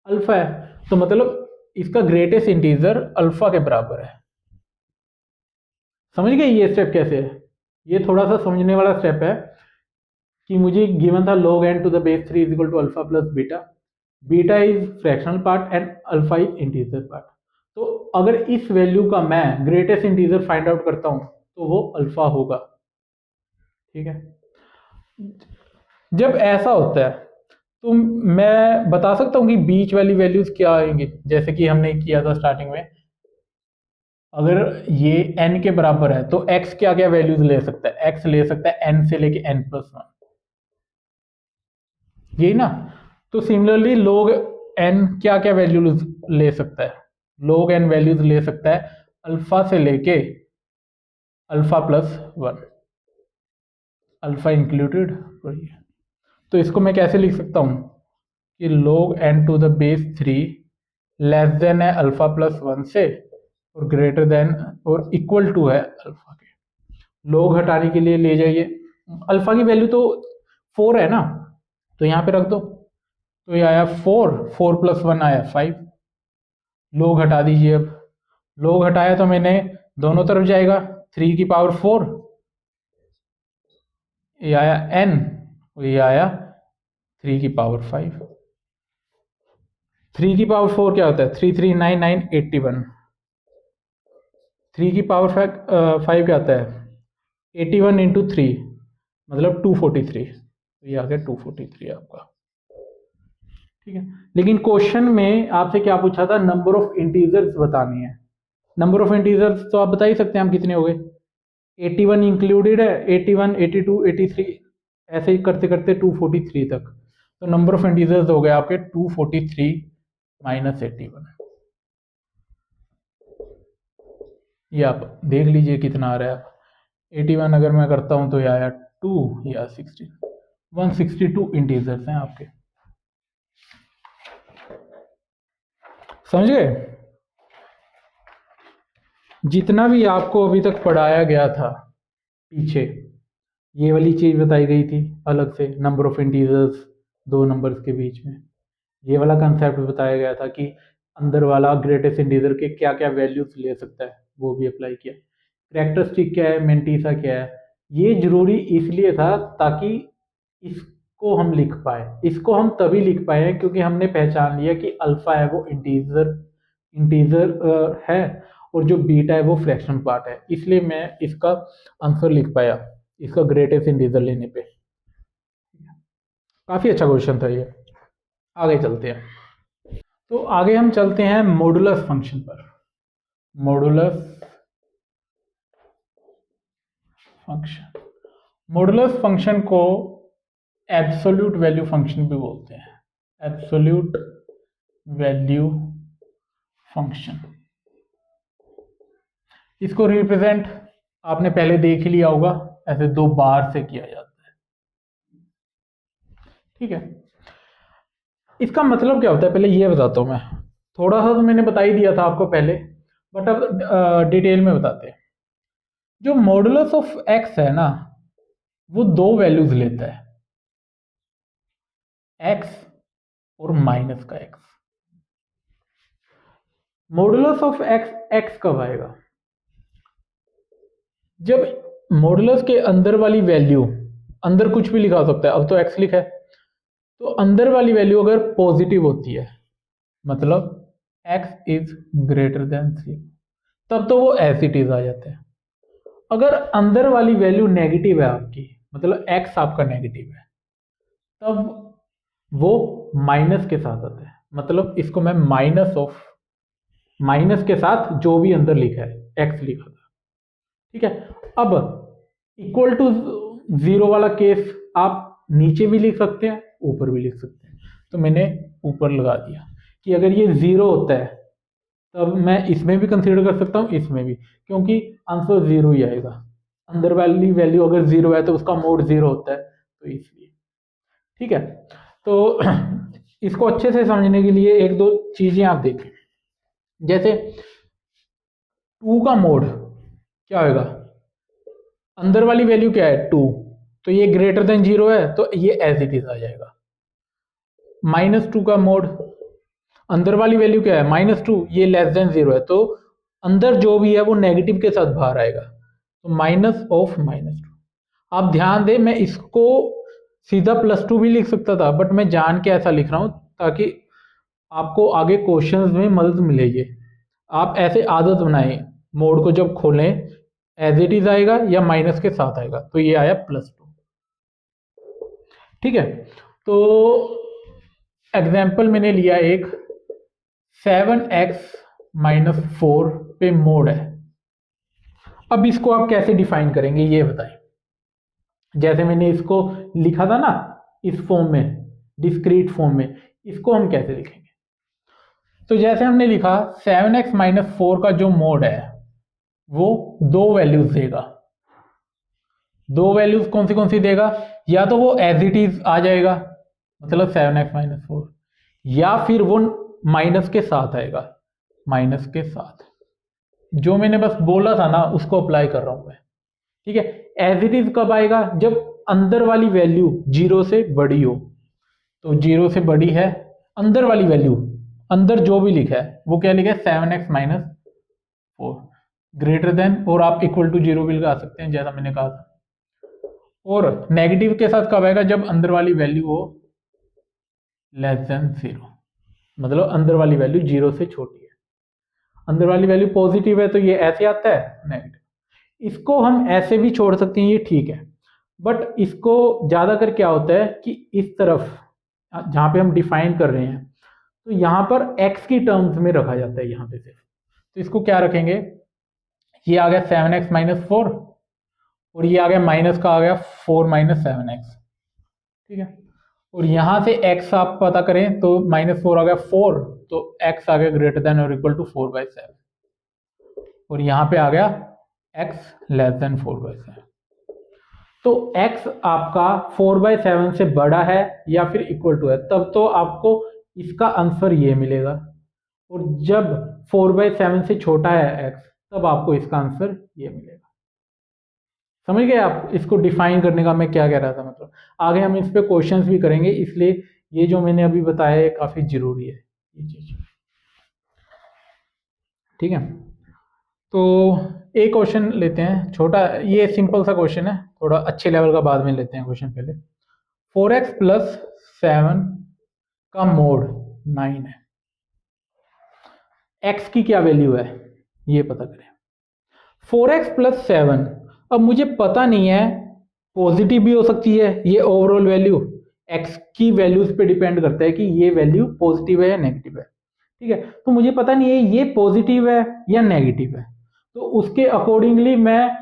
अल्फा है, तो मतलब इसका ग्रेटेस्ट इंटीजर अल्फा के बराबर है। समझ गए ये स्टेप कैसे है? ये थोड़ा सा समझने वाला स्टेप है कि मुझे गिवन था log n to the base 3 is equal to alpha plus beta, beta is fractional part and alpha is integer part. तो अगर इस वैल्यू का मैं ग्रेटेस्ट इंटीजर फाइंड आउट करता हूं तो वो अल्फा होगा। ठीक है, जब ऐसा होता है तो मैं बता सकता हूं कि बीच वाली वैल्यूज क्या आएंगे, जैसे कि हमने किया था स्टार्टिंग में। अगर ये n के बराबर है तो x क्या क्या वैल्यूज ले सकता है? x ले सकता है n से लेके n+1, यही ना। तो सिमिलरली log n क्या क्या वैल्यूज ले सकता है? log n वैल्यूज ले सकता है अल्फा से लेके अल्फा+1, अल्फा इंक्लूडेड। तो इसको मैं कैसे लिख सकता हूं कि log n to the base 3 less than है अल्फा+1 से और ग्रेटर देन और इक्वल टू है अल्फा के। log हटाने के लिए ले जाइए, अल्फा की वैल्यू तो 4 है ना, तो यहाँ पे रख दो। तो ये आया 4, 4+1 आया 5। log हटा दीजिए। अब log हटाया तो मैंने दोनों तरफ जाएगा, 3 की पावर 4, ये आया n, ये आया 3 की पावर 5। 3 की पावर 4 क्या होता है? 3 3 9 9 81। 3 की पावर 5 क्या होता है? 81 इंटू 3 मतलब 243। तो ये आ गया 243 आपका। ठीक है, लेकिन क्वेश्चन में आपसे क्या पूछा था? नंबर ऑफ इंटीजर्स बतानी है। नंबर ऑफ इंटीजर्स तो आप बता ही सकते हैं हम कितने हो गए। 81 इंक्लूडेड है, 81 82 83 ऐसे ही करते करते 243 तक। तो नंबर ऑफ इंटीजर्स हो गए आपके 243 माइनस 81। ये आप देख लीजिए कितना आ रहा है। 81 अगर मैं करता हूं तो ये आया 2 या 16, 162 इंटीजर्स हैं आपके। समझ गए? जितना भी आपको अभी तक पढ़ाया गया था पीछे, ये वाली चीज बताई गई थी अलग से, नंबर ऑफ इंटीजर्स दो नंबर्स के बीच में, ये वाला कंसेप्ट बताया गया था कि अंदर वाला ग्रेटेस्ट इंटीजर के क्या क्या वैल्यूज ले सकता है, वो भी अप्लाई किया। कैरेक्टरिस्टिक क्या है, मेंटीसा क्या है, ये जरूरी इसलिए था ताकि इसको हम लिख पाए। इसको हम तभी लिख पाए हैं क्योंकि हमने पहचान लिया कि अल्फा है वो इंटीजर इंटीजर है और जो बीटा है वो फ्रैक्शनल पार्ट है, इसलिए मैं इसका आंसर लिख पाया इसका ग्रेटेस्ट इंटीजर लेने पे। काफी अच्छा क्वेश्चन था ये। आगे चलते हैं। तो आगे हम चलते हैं मॉडुलस फंक्शन पर। मॉडुलस फंक्शन, मॉडुलस फंक्शन को एब्सोल्यूट वैल्यू फंक्शन भी बोलते हैं। एब्सोल्यूट वैल्यू फंक्शन, इसको रिप्रेजेंट आपने पहले देख ही लिया होगा, ऐसे दो बार से किया जाता है। ठीक है, इसका मतलब क्या होता है पहले ये बताता हूं मैं। थोड़ा सा तो मैंने बता ही दिया था आपको पहले, बट अब डिटेल में बताते हैं। जो मॉडुलस ऑफ एक्स है ना, वो दो वैल्यूज लेता है, एक्स और माइनस का x. Modulus of x x कब आएगा? जब मॉडुलस के अंदर वाली वैल्यू, अंदर कुछ भी लिखा सकता है, अब तो एक्स लिखा है, तो अंदर वाली वैल्यू अगर पॉजिटिव होती है मतलब x इज ग्रेटर देन 0, तब तो वो एज इट इज आ जाता है। अगर अंदर वाली वैल्यू नेगेटिव है आपकी, मतलब x आपका नेगेटिव है, तब वो माइनस के साथ आता है। मतलब इसको मैं माइनस के साथ जो भी अंदर लिखा है x लिखा था। ठीक है, अब इक्वल टू 0 वाला केस आप नीचे भी लिख सकते हैं, ऊपर भी लिख सकते हैं। तो मैंने ऊपर लगा दिया कि अगर ये 0 होता है तब मैं इसमें भी कंसीडर कर सकता हूँ, इसमें भी, क्योंकि आंसर 0 ही आएगा। अंदर वाली वैल्यू अगर 0 है तो उसका मोड 0 होता है, तो इसलिए। ठीक है, तो इसको अच्छे से समझने के लिए एक दो चीजें आप देखें। जैसे 2 का मोड क्या होगा? अंदर वाली वैल्यू क्या है? 2, तो ये ग्रेटर देन 0 है तो ये एज इट इज आ जाएगा। -2 का मोड, अंदर वाली वैल्यू क्या है? -2, ये लेस देन 0 है तो अंदर जो भी है वो नेगेटिव के साथ बाहर आएगा। तो -2। आप ध्यान दें, मैं इसको सीधा +2 भी लिख सकता था, बट मैं जान के ऐसा लिख रहा हूँ ताकि आपको आगे क्वेश्चंस में मदद मिलेगी। आप ऐसे आदत बनाएं, मोड को जब खोलें एज इट इज आएगा या माइनस के साथ आएगा। तो ये आया +2। ठीक है, तो एग्जाम्पल मैंने लिया एक 7x-4 पे मोड है। अब इसको आप कैसे डिफाइन करेंगे ये बताएं। जैसे मैंने इसको लिखा था ना इस फॉर्म में, डिस्क्रीट फॉर्म में, इसको हम कैसे लिखेंगे। तो जैसे हमने लिखा 7x-4 का जो मोड है वो दो वैल्यूज देगा। दो वैल्यूज कौन सी देगा, या तो वो एज इट इज आ जाएगा मतलब 7x-4, या फिर वो माइनस के साथ आएगा, माइनस के साथ। जो मैंने बस बोला था ना उसको अप्लाई कर रहा हूं मैं। ठीक है, एज इट इज कब आएगा, जब अंदर वाली वैल्यू 0 से बड़ी हो। तो 0 से बड़ी है अंदर वाली वैल्यू, अंदर जो भी लिखा है वो क्या लिखा है 7x-4 ग्रेटर देन, और आप इक्वल टू 0 भी लगा सकते हैं जैसा मैंने कहा था। और नेगेटिव के साथ कब आएगा, जब अंदर वाली वैल्यू हो लेस देन 0, मतलब अंदर वाली वैल्यू 0 से छोटी है। अंदर वाली वैल्यू पॉजिटिव है तो ये ऐसे आता है नेगेटिव। इसको हम ऐसे भी छोड़ सकते हैं, ये ठीक है, बट इसको ज्यादातर क्या होता है कि इस तरफ जहां पे हम डिफाइन कर रहे हैं तो यहां पर x की टर्म्स में रखा जाता है यहां पे सिर्फ। तो इसको क्या रखेंगे, ये आ गया 7x-4 और ये आ गया माइनस का आ गया 4-7x। ठीक है, और यहां से x आप पता करें तो -4 आ गया 4, तो x आ गया ग्रेटर देन और इक्वल टू 4/7, और यहां पे आ गया x लेस देन 4/7। तो x आपका 4/7 से बड़ा है या फिर इक्वल टू है, तब तो आपको इसका आंसर ये मिलेगा। और जब 4/7 से छोटा है x, तब आपको इसका आंसर ये मिलेगा। समझ गए आप इसको डिफाइन करने का मैं क्या कह रहा था। मतलब आगे हम इस पे क्वेश्चंस भी करेंगे, इसलिए ये जो मैंने अभी बताया है काफी जरूरी है ये चीज। ठीक है, तो एक क्वेश्चन लेते हैं छोटा, ये सिंपल सा क्वेश्चन है, थोड़ा अच्छे लेवल का बाद में लेते हैं क्वेश्चन पहले। 4x+7 का मोड 9 है, x की क्या वैल्यू है ये पता करें। 4x+7, अब मुझे पता नहीं है, पॉजिटिव भी हो सकती है ये ओवरऑल वैल्यू, x की वैल्यूज पे डिपेंड करता है कि ये वैल्यू पॉजिटिव है या नेगेटिव है। ठीक है, तो मुझे पता नहीं है ये पॉजिटिव है या नेगेटिव है, तो उसके अकॉर्डिंगली मैं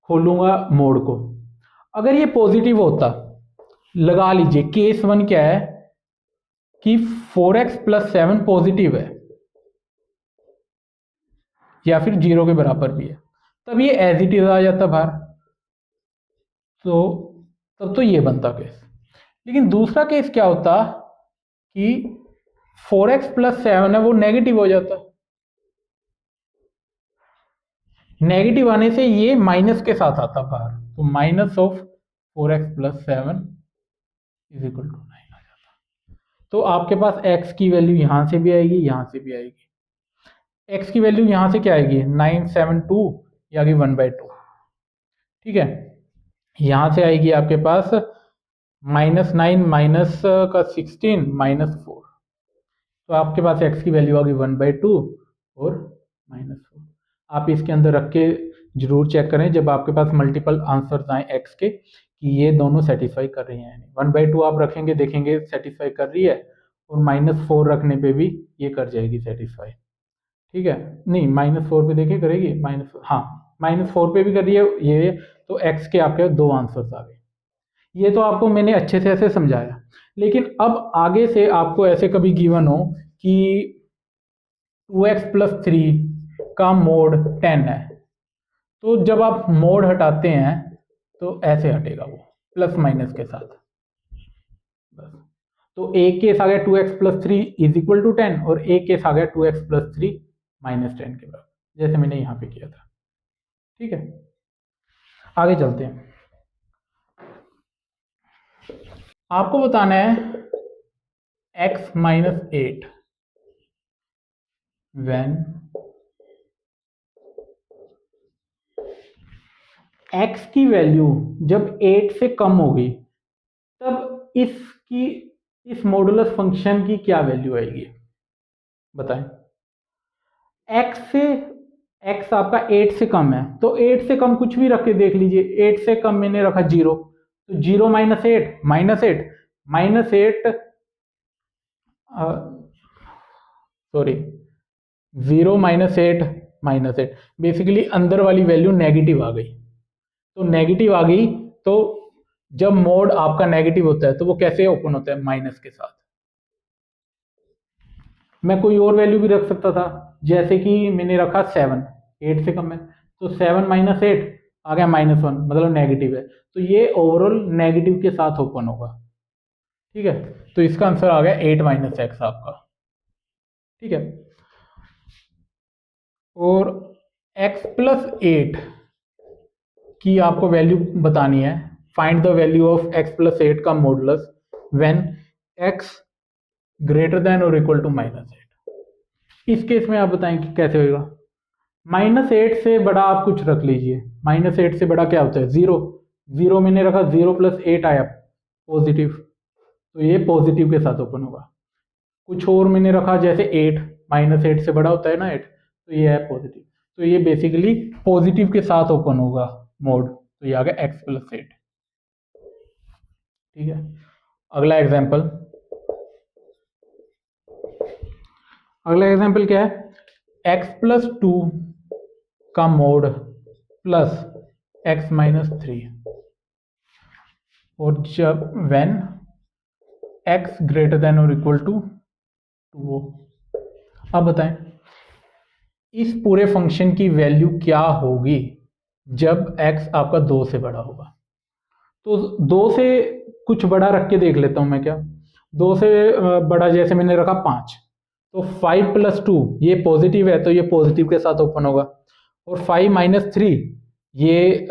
खोलूंगा मोड को। अगर ये पॉजिटिव होता, लगा लीजिए केस 1 क्या है कि 4x+7 पॉजिटिव है या फिर 0 के बराबर भी है, तब ये एज इट इज आ जाता बाहर, तो तब तो ये बनता केस। लेकिन दूसरा केस क्या होता कि 4x+7 है वो नेगेटिव हो जाता, नेगेटिव आने से ये माइनस के साथ आता बाहर, तो -4x+7 इज इक्वल टू 9 आ जाता। तो आपके पास x की वैल्यू यहां से भी आएगी यहां से भी आएगी। x की वैल्यू यहां से क्या आएगी 972, ये आएगी 1/2। ठीक है, यहां से आएगी आपके पास -9 माइनस का 16 -4, तो आपके पास x की वैल्यू आ गई 1/2 और -4। आप इसके अंदर रख के जरूर चेक करें जब आपके पास मल्टीपल आंसर्स आए x के कि ये दोनों सेटिस्फाई कर रही हैं। 1/2 आप रखेंगे देखेंगे सेटिस्फाई कर रही है, और -4 रखने पे भी ये कर जाएगी सेटिस्फाई। ठीक है, नहीं -4 पे देखिए करेगी हाँ -4 पे भी कर रही है ये, तो x के आपके दो आंसर्स आ गए। ये तो आपको मैंने अच्छे से ऐसे समझाया, लेकिन अब आगे से आपको ऐसे कभी गिवन हो कि 2x+3 का मोड 10 है, तो जब आप मोड हटाते हैं तो ऐसे हटेगा वो प्लस माइनस के साथ बस। तो एक केस आ गया 2x+3 इज इक्वल टू 10, और एक केस आ गया 2x+3 -10 के बराबर, जैसे मैंने यहां पे किया था। ठीक है, आगे चलते हैं। आपको बताना है x-8 when x की वैल्यू जब 8 से कम होगी तब इस मॉडुलस फंक्शन की क्या वैल्यू आएगी बताएं। x आपका 8 से कम है तो 8 से कम कुछ भी रख के देख लीजिए। 8 से कम मैंने रखा 0, तो 0 minus 8 minus 8 sorry 0 minus 8 basically अंदर वाली वैल्यू नेगेटिव आ गई। तो नेगेटिव आ गई तो जब मोड आपका नेगेटिव होता है तो वो कैसे ओपन होता है, माइनस के साथ। मैं कोई और वैल्यू भी रख सकता था, जैसे कि मैंने रखा 7, 8 से कम है तो 7 माइनस 8 आ गया -1, मतलब नेगेटिव है, तो ये ओवरऑल नेगेटिव के साथ ओपन होगा। ठीक है, तो इसका आंसर आ गया 8 माइनस एक्स आपका। ठीक है, और x प्लस 8 की आपको वैल्यू बतानी है। Find the value of x plus 8 का modulus when x greater than और इक्वल टू -8। इस केस में आप बताएं कि कैसे होगा। -8 से बड़ा आप कुछ रख लीजिए। -8 से बड़ा क्या होता है, 0 मैंने रखा, 0 प्लस 8 आया पॉजिटिव, तो ये पॉजिटिव के साथ ओपन होगा। कुछ और मैंने रखा जैसे 8, -8 से बड़ा होता है ना 8, तो ये है पॉजिटिव, तो ये बेसिकली पॉजिटिव के साथ ओपन होगा मोड, तो ये आ गया x प्लस 8। ठीक है, अगला एग्जाम्पल क्या है, x प्लस 2 का मोड प्लस x माइनस 3, और जब व्हेन x ग्रेटर देन और इक्वल टू 2। अब बताएं इस पूरे फंक्शन की वैल्यू क्या होगी जब x आपका 2 से बड़ा होगा। तो 2 से कुछ बड़ा रख के देख लेता हूं मैं। क्या 2 से बड़ा, जैसे मैंने रखा 5, तो 5 प्लस 2 ये पॉजिटिव है तो ये पॉजिटिव के साथ ओपन होगा, और 5 माइनस 3 ये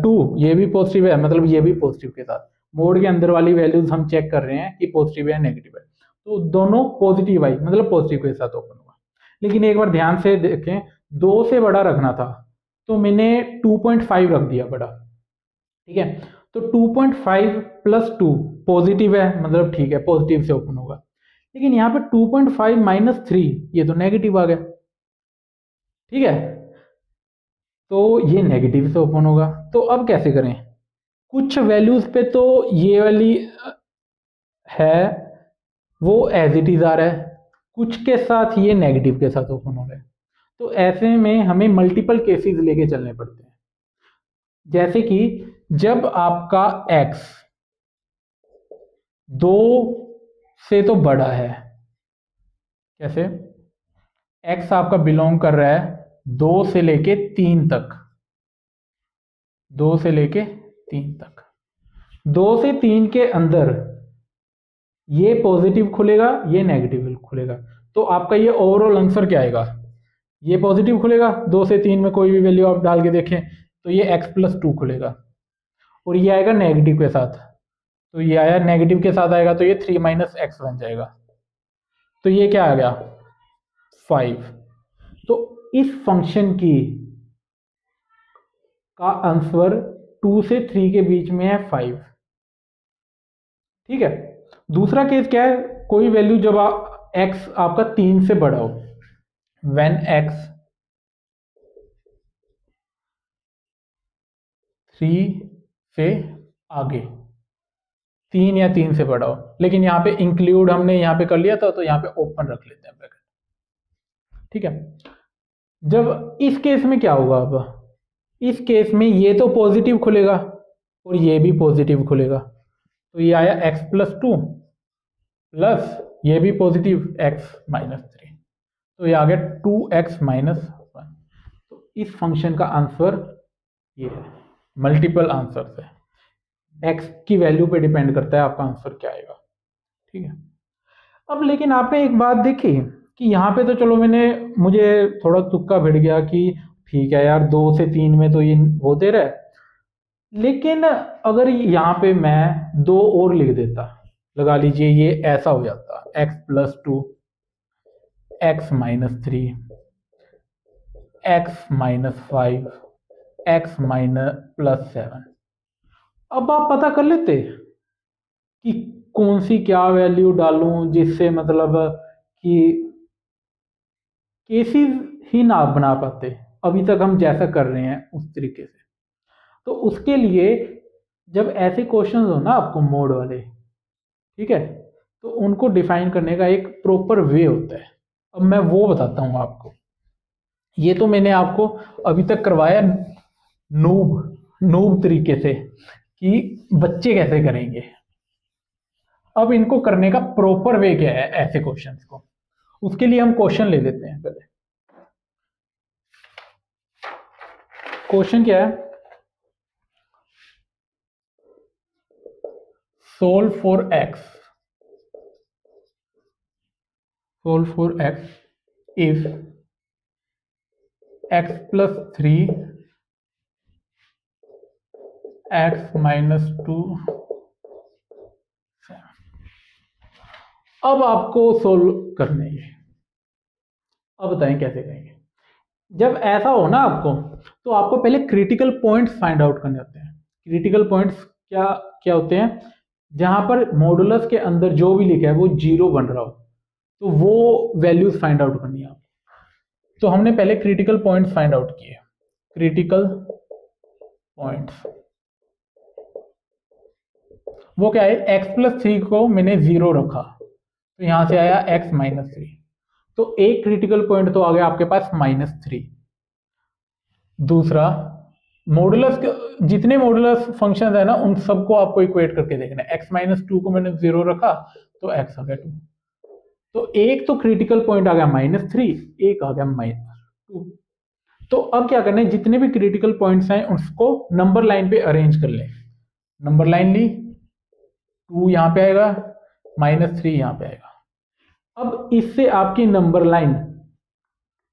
2 ये भी पॉजिटिव है, मतलब ये भी पॉजिटिव के साथ। मोड के अंदर वाली वैल्यूज हम चेक कर रहे हैं कि पॉजिटिव है नेगेटिव है, तो दोनों पॉजिटिव आई, मतलब पॉजिटिव के साथ ओपन होगा। लेकिन एक बार ध्यान से देखें, 2 से बड़ा रखना था तो मैंने 2.5 रख दिया बड़ा। ठीक है, तो 2.5 प्लस 2 पॉजिटिव है, मतलब ठीक है पॉजिटिव से ओपन होगा। लेकिन यहाँ पे 2.5 माइनस 3 ये तो नेगेटिव आ गया। ठीक है, तो ये नेगेटिव से ओपन होगा। तो अब कैसे करें, कुछ वैल्यूज पे तो ये वाली है वो एज इट इज आ रहा है, कुछ के साथ ये नेगेटिव के साथ ओपन हो रहा है। तो ऐसे में हमें मल्टीपल केसेस लेके चलने पड़ते हैं। जैसे कि जब आपका x 2 से तो बड़ा है, कैसे, x आपका बिलोंग कर रहा है 2 से लेके 3 तक, 2 से लेके 3 तक, 2 से 3 के अंदर ये पॉजिटिव खुलेगा ये नेगेटिव खुलेगा, तो आपका ये ओवरऑल आंसर क्या आएगा, ये पॉजिटिव खुलेगा, 2 से 3 में कोई भी वैल्यू आप डाल के देखें तो ये x प्लस 2 खुलेगा, और ये आएगा नेगेटिव के साथ, तो ये आया नेगेटिव के साथ आएगा तो ये 3 माइनस एक्स बन जाएगा, तो ये क्या आ गया 5। तो इस फंक्शन का आंसर 2 से 3 के बीच में है 5। ठीक है, दूसरा केस क्या है, कोई वैल्यू जब x आपका 3 से बड़ा हो, व्हेन x 3 से आगे, 3 या 3 से बड़ा हो, लेकिन यहाँ पे इंक्लूड हमने यहाँ पे कर लिया था तो यहाँ पे ओपन रख लेते हैं ब्रैकेट। ठीक है, जब इस केस में क्या होगा, अब इस केस में ये तो पॉजिटिव खुलेगा और ये भी पॉजिटिव खुलेगा, तो ये आया x प्लस 2 प्लस ये भी पॉजिटिव x माइनस 3, तो ये आ गया 2x माइनस 1। तो इस फंक्शन का आंसर ये है। मल्टीपल आंसर है, x की वैल्यू पे डिपेंड करता है आपका आंसर क्या आएगा। ठीक है, अब लेकिन आपने एक बात देखी कि यहाँ पे तो चलो मुझे थोड़ा तुक्का भिड़ गया कि ठीक है यार 2 से 3 में तो ये वो दे रहा है, लेकिन अगर यहाँ पे मैं 2 और लिख देता, लगा लीजिए ये ऐसा हो जाता x plus 2 x minus 3 x minus 5 x minus plus 7। अब आप पता कर लेते कि कौन सी क्या वैल्यू डालूं जिससे मतलब कि केसेस ही ना बना पाते, अभी तक हम जैसा कर रहे हैं उस तरीके से। तो उसके लिए जब ऐसे क्वेश्चंस हो ना आपको मोड वाले, ठीक है, तो उनको डिफाइन करने का एक प्रॉपर वे होता है। अब मैं वो बताता हूँ आपको। ये तो मैंने आपको अभी तक करवाया नूब नूब तरीके से कि बच्चे कैसे करेंगे। अब इनको करने का प्रॉपर वे क्या है ऐसे क्वेश्चंस को, उसके लिए हम क्वेश्चन ले लेते हैं। पहले क्वेश्चन क्या है, solve for x if x plus 3 x minus 2। अब आपको सोल्व करना है। अब बताएं कैसे करेंगे। जब ऐसा हो ना आपको, तो आपको पहले क्रिटिकल पॉइंट्स फाइंड आउट करने होते हैं। क्रिटिकल पॉइंट्स क्या क्या होते हैं, जहां पर मॉडुलस के अंदर जो भी लिखा है वो जीरो बन रहा हो, तो वो वैल्यूज फाइंड आउट करनी है आपको। तो हमने पहले क्रिटिकल पॉइंट्स फाइंड आउट किए। क्रिटिकल पॉइंट्स वो क्या है, x प्लस 3 को मैंने जीरो रखा, तो यहां से आया x माइनस 3, तो एक क्रिटिकल पॉइंट तो आ गया आपके पास -3। दूसरा, मॉडुलस जितने मॉडुलस फंक्शन है ना उन सबको आपको इक्वेट करके देखना है। x माइनस 2 को मैंने जीरो रखा तो x आ गया 2, तो एक तो क्रिटिकल पॉइंट आ गया -3, एक आ गया -2। तो अब क्या करना है, जितने भी क्रिटिकल पॉइंट्स हैं उसको नंबर लाइन पे अरेंज कर लें। नंबर लाइन ली, 2 यहां पे आएगा, -3 यहां पे आएगा। अब इससे आपकी नंबर लाइन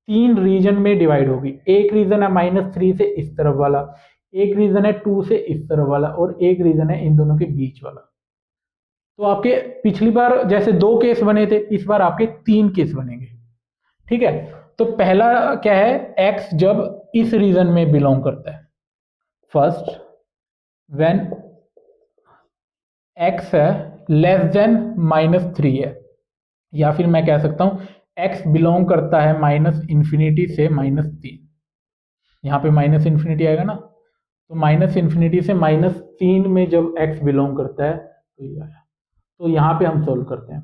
3 रीजन में डिवाइड होगी। एक रीजन है -3 से इस तरफ वाला, एक रीजन है 2 से इस तरफ वाला, और एक रीजन है इन दोनों के बीच वाला। तो आपके पिछली बार जैसे 2 केस बने थे, इस बार आपके 3 केस बनेंगे। ठीक है, तो पहला क्या है, x जब इस रीजन में बिलोंग करता है। फर्स्ट, व्हेन x है लेस देन -3 है, या फिर मैं कह सकता हूं x बिलोंग करता है -∞ से -3। यहाँ पे -∞ आएगा ना, तो -∞ से -3 में जब x बिलोंग करता है तो ये आया। तो यहाँ पे हम सोल्व करते हैं।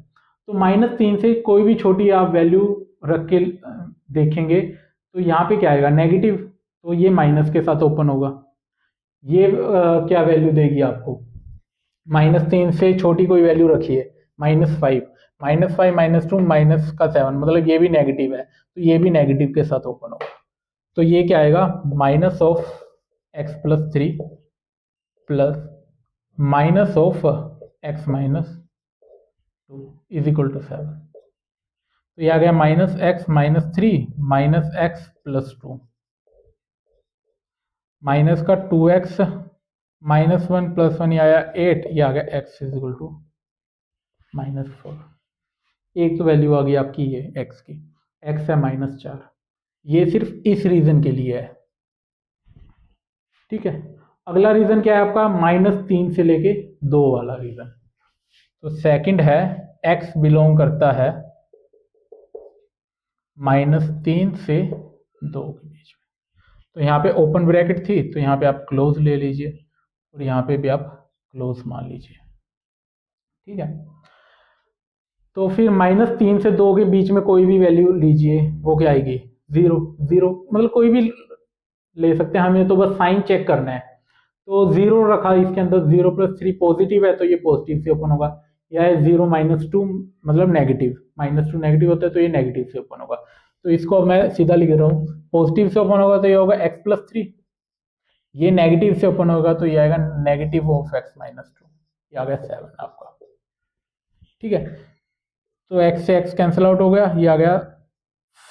तो -3 से कोई भी छोटी आप वैल्यू रख के देखेंगे तो यहाँ पे क्या आएगा, नेगेटिव, तो ये माइनस के साथ ओपन होगा। ये क्या वैल्यू देगी आपको, -3 से छोटी कोई वैल्यू रखिए, -5, -2 -7, मतलब ये भी नेगेटिव है, तो ये भी नेगेटिव के साथ ओपन होगा। तो ये क्या आएगा, minus of x plus 3 plus minus of x minus 2 is equal to 7। तो ये आ गया -x minus 3 -x plus 2, minus का 2x -1 प्लस 1 ये आया 8, ये आ गया x इज इक्वल टू -4। एक तो वैल्यू आ गई आपकी ये x की, x है -4। ये सिर्फ इस रीजन के लिए है। ठीक है, अगला रीजन क्या है आपका, -3 से लेके 2 वाला रीजन। तो सेकंड है x बिलोंग करता है -3 से 2 के बीच में। तो यहाँ पे ओपन ब्रैकेट थी, तो यहाँ पे आप क्लोज ले लीजिए, और यहाँ पे भी आप क्लोज मान लीजिए। ठीक है, तो फिर -3 से 2 के बीच में कोई भी वैल्यू लीजिए, वो क्या आएगी, 0 0, मतलब कोई भी ले सकते हैं, हमें तो बस साइन चेक करना है। तो 0 रखा इसके अंदर, 0 प्लस 3 पॉजिटिव है तो ये पॉजिटिव से ओपन होगा, या है 0 -2 मतलब नेगेटिव, -2 नेगेटिव होता है तो ये नेगेटिव से ओपन होगा। तो इसको मैं सीधा लिख रहा हूँ, पॉजिटिव से ओपन होगा तो ये होगा x प्लस 3, ये नेगेटिव से ओपन होगा तो ये आएगा नेगेटिव ऑफ x माइनस 2, ये आ गया 7 आपका। ठीक है, तो x से x कैंसिल आउट हो गया, ये आ गया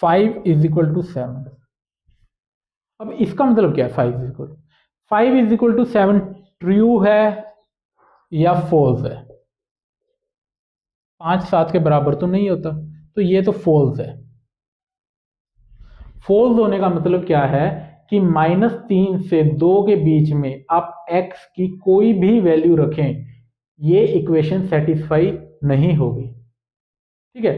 5 इज इक्वल टू 7। अब इसका मतलब क्या है, 5 इज इक्वल टू 7 ट्रू है या फॉल्स है। 5 7 के बराबर तो नहीं होता, तो ये तो फॉल्स है। फॉल्स होने का मतलब क्या है, कि -3 से 2 के बीच में आप x की कोई भी वैल्यू रखें, ये इक्वेशन सेटिस्फाई नहीं होगी। ठीक है,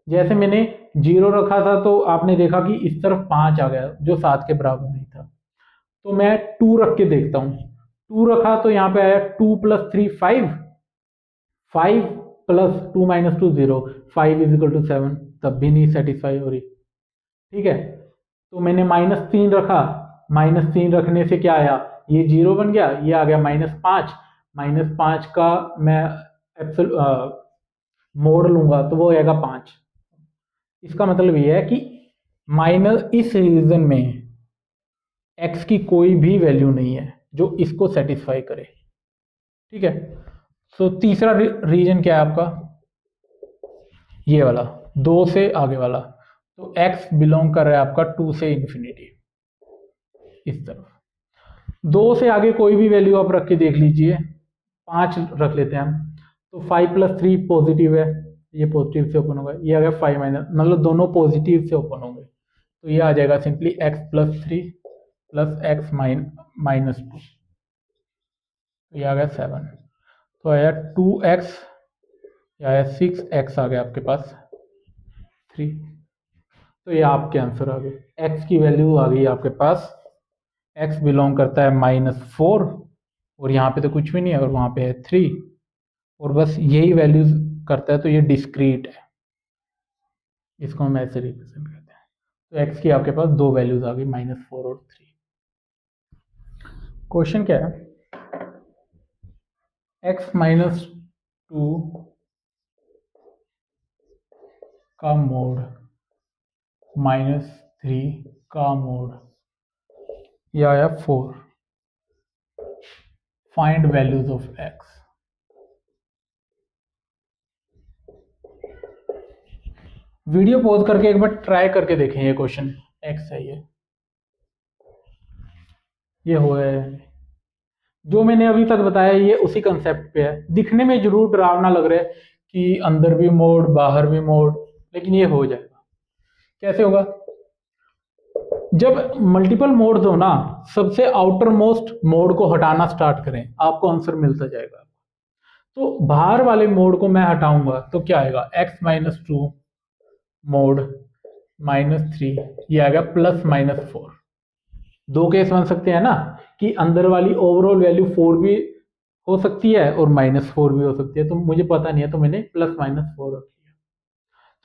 जैसे मैंने 0 रखा था तो आपने देखा कि इस तरफ 5 आ गया जो 7 के बराबर नहीं था। तो मैं 2 रख के देखता हूँ, 2 रखा तो यहाँ पे आया 2 + 3 5, 5 + 2 - 2 0, 5 = 7, तब भी नहीं सेटिस्फाई हो रही। ठीक है, तो मैंने -3 रखा, -3 रखने से क्या आया, ये 0 बन गया, ये आ गया -5, -5 का मैं मोड़ लूंगा तो वो आएगा 5। इसका मतलब ये है कि माइनस इस रीजन में x की कोई भी वैल्यू नहीं है जो इसको सेटिस्फाई करे। ठीक है, तो तीसरा रीजन क्या है आपका, ये वाला 2 से आगे वाला। तो x बिलोंग कर रहा है आपका 2 से इंफिनिटी इस तरफ। 2 से आगे कोई भी वैल्यू आप रख के देख लीजिए, 5 रख लेते हैं हम, तो 5 + 3 पॉजिटिव है, ये पॉजिटिव से ओपन होगा, ये आ गया 5 माइनस, मतलब दोनों पॉजिटिव से ओपन होंगे, तो ये आ जाएगा सिंपली x + 3 + x - 2, तो ये आ गया 7, तो आया 2x, या आया 6x, आ गया आपके पास 3। तो ये आपके आंसर आ गए, x की वैल्यू आ गई आपके पास, x बिलोंग करता है -4, और यहाँ पे तो कुछ भी नहीं है और वहाँ पे है 3, और बस यही वैल्यूज करता है, तो ये डिस्क्रीट है, इसको हम ऐसे रिप्रेजेंट करते हैं। तो x की आपके पास 2 वैल्यूज आ गई, -4 और 3। क्वेश्चन क्या है, x - 2 का मोड -3 का मोड, या आया 4, find values of x। Video pause करके एक बार ट्राई करके देखें, ये क्वेश्चन x है, ये हो है, जो मैंने अभी तक बताया ये उसी कंसेप्ट पे है। दिखने में जरूर डरावना लग रहा है कि अंदर भी मोड बाहर भी मोड, लेकिन ये हो जाएगा। कैसे होगा, जब मल्टीपल मोड्स हो ना, सबसे आउटर मोस्ट मोड को हटाना स्टार्ट करें, आपको आंसर मिलता जाएगा। तो बाहर वाले मोड को मैं हटाऊंगा तो क्या आएगा, x - 2 मोड -3, ये आएगा +-4। 2 केस बन सकते हैं ना, कि अंदर वाली ओवरऑल वैल्यू 4 भी हो सकती है और -4 भी हो सकती है, तो मुझे पता नहीं है तो मैंने +-4 रखी है।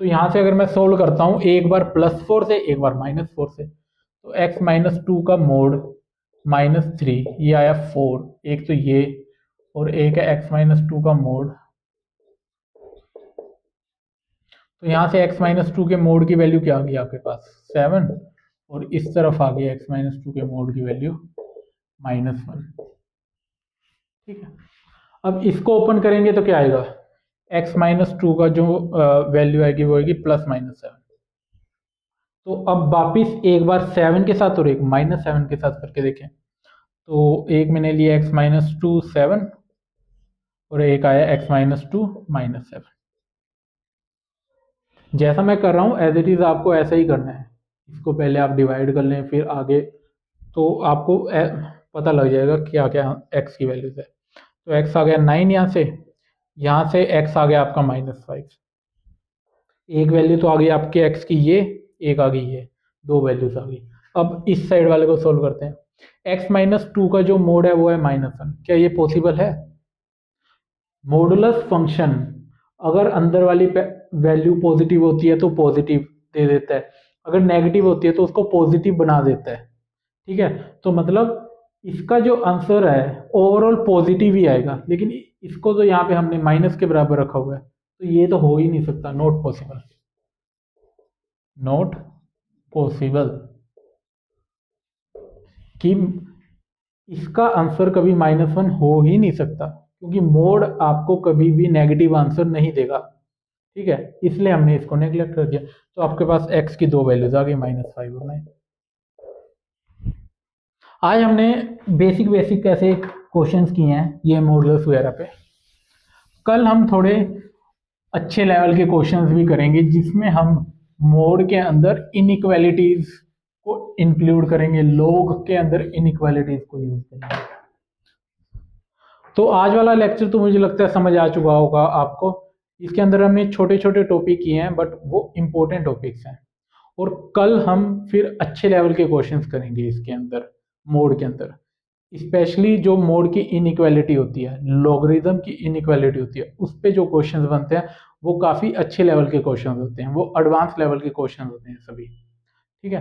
तो यहाँ से अगर मैं सोल्व करता हूँ, एक बार +4 से एक बार -4 से, तो x - 2 का मोड -3, ये आया 4, एक तो ये, और एक है x - 2 का मोड, तो यहाँ से x - 2 के मोड की वैल्यू क्या आ गई आपके पास, 7, और इस तरफ आ गई x - 2 के मोड की वैल्यू -1। ठीक है, अब इसको ओपन करेंगे तो क्या आएगा, x - 2 का जो वैल्यू आएगी वो आएगी +-7। तो अब वापिस एक बार 7 के साथ और एक -7 के साथ करके देखें, तो एक मैंने लिया x - 2 7, और एक आया x - 2 -7। जैसा मैं कर रहा हूँ एज इट इज आपको ऐसा ही करना है, इसको पहले आप डिवाइड कर लें, फिर आगे तो आपको पता लग जाएगा क्या क्या x की वैल्यूज है। तो x आ गया 9, यहाँ से x आ गया आपका -5, एक वैल्यू तो आ गई आपके x की, ये एक आ गई, ये 2 वैल्यूज आ गई। अब इस साइड वाले को सोल्व करते हैं, x - 2 का जो मोड है वो है -1, क्या ये पॉसिबल है, मॉडुलस फंक्शन अगर अंदर वाली वैल्यू पॉजिटिव होती है तो पॉजिटिव दे देता है, अगर नेगेटिव होती है तो उसको पॉजिटिव बना देता है। ठीक है, तो मतलब इसका जो आंसर है ओवरऑल पॉजिटिव ही आएगा, लेकिन इसको तो यहाँ पे हमने माइनस के बराबर रखा हुआ है, तो ये तो हो ही नहीं सकता, नॉट पॉसिबल, नॉट पॉसिबल कि इसका आंसर कभी -1 हो ही नहीं सकता, क्योंकि मोड आपको कभी भी नेगेटिव आंसर नहीं देगा। ठीक है, इसलिए हमने इसको नेग्लेक्ट कर दिया। तो आपके पास x की 2 वैल्यूज आ गई, -5 और 9। आज हमने बेसिक ऐसे क्वेश्चंस किए हैं ये मॉडुलस वगैरह पे। कल हम थोड़े अच्छे लेवल के क्वेश्चंस भी करेंगे जिसमें हम मोड के अंदर इनइक्वालिटीज को इंक्लूड करेंगे, log के अंदर इनइक्वालिटीज को यूज करेंगे। तो आज वाला लेक्चर तो मुझे लगता है समझ आ चुका होगा आपको। इसके अंदर हमने छोटे छोटे टॉपिक किए हैं, बट वो इंपॉर्टेंट टॉपिक्स हैं, और कल हम फिर अच्छे लेवल के क्वेश्चंस करेंगे इसके अंदर, मोड के अंदर। स्पेशली जो मोड की इनइक्वालिटी होती है, लॉगरिदम की इनइक्वालिटी होती है, उस पे जो क्वेश्चंस बनते हैं वो काफ़ी अच्छे लेवल के क्वेश्चंस होते हैं, वो एडवांस लेवल के क्वेश्चंस होते हैं सभी। ठीक है,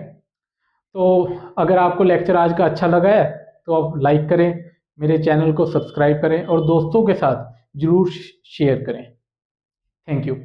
तो अगर आपको लेक्चर आज का अच्छा लगा है तो आप लाइक करें, मेरे चैनल को सब्सक्राइब करें और दोस्तों के साथ ज़रूर शेयर करें। Thank you.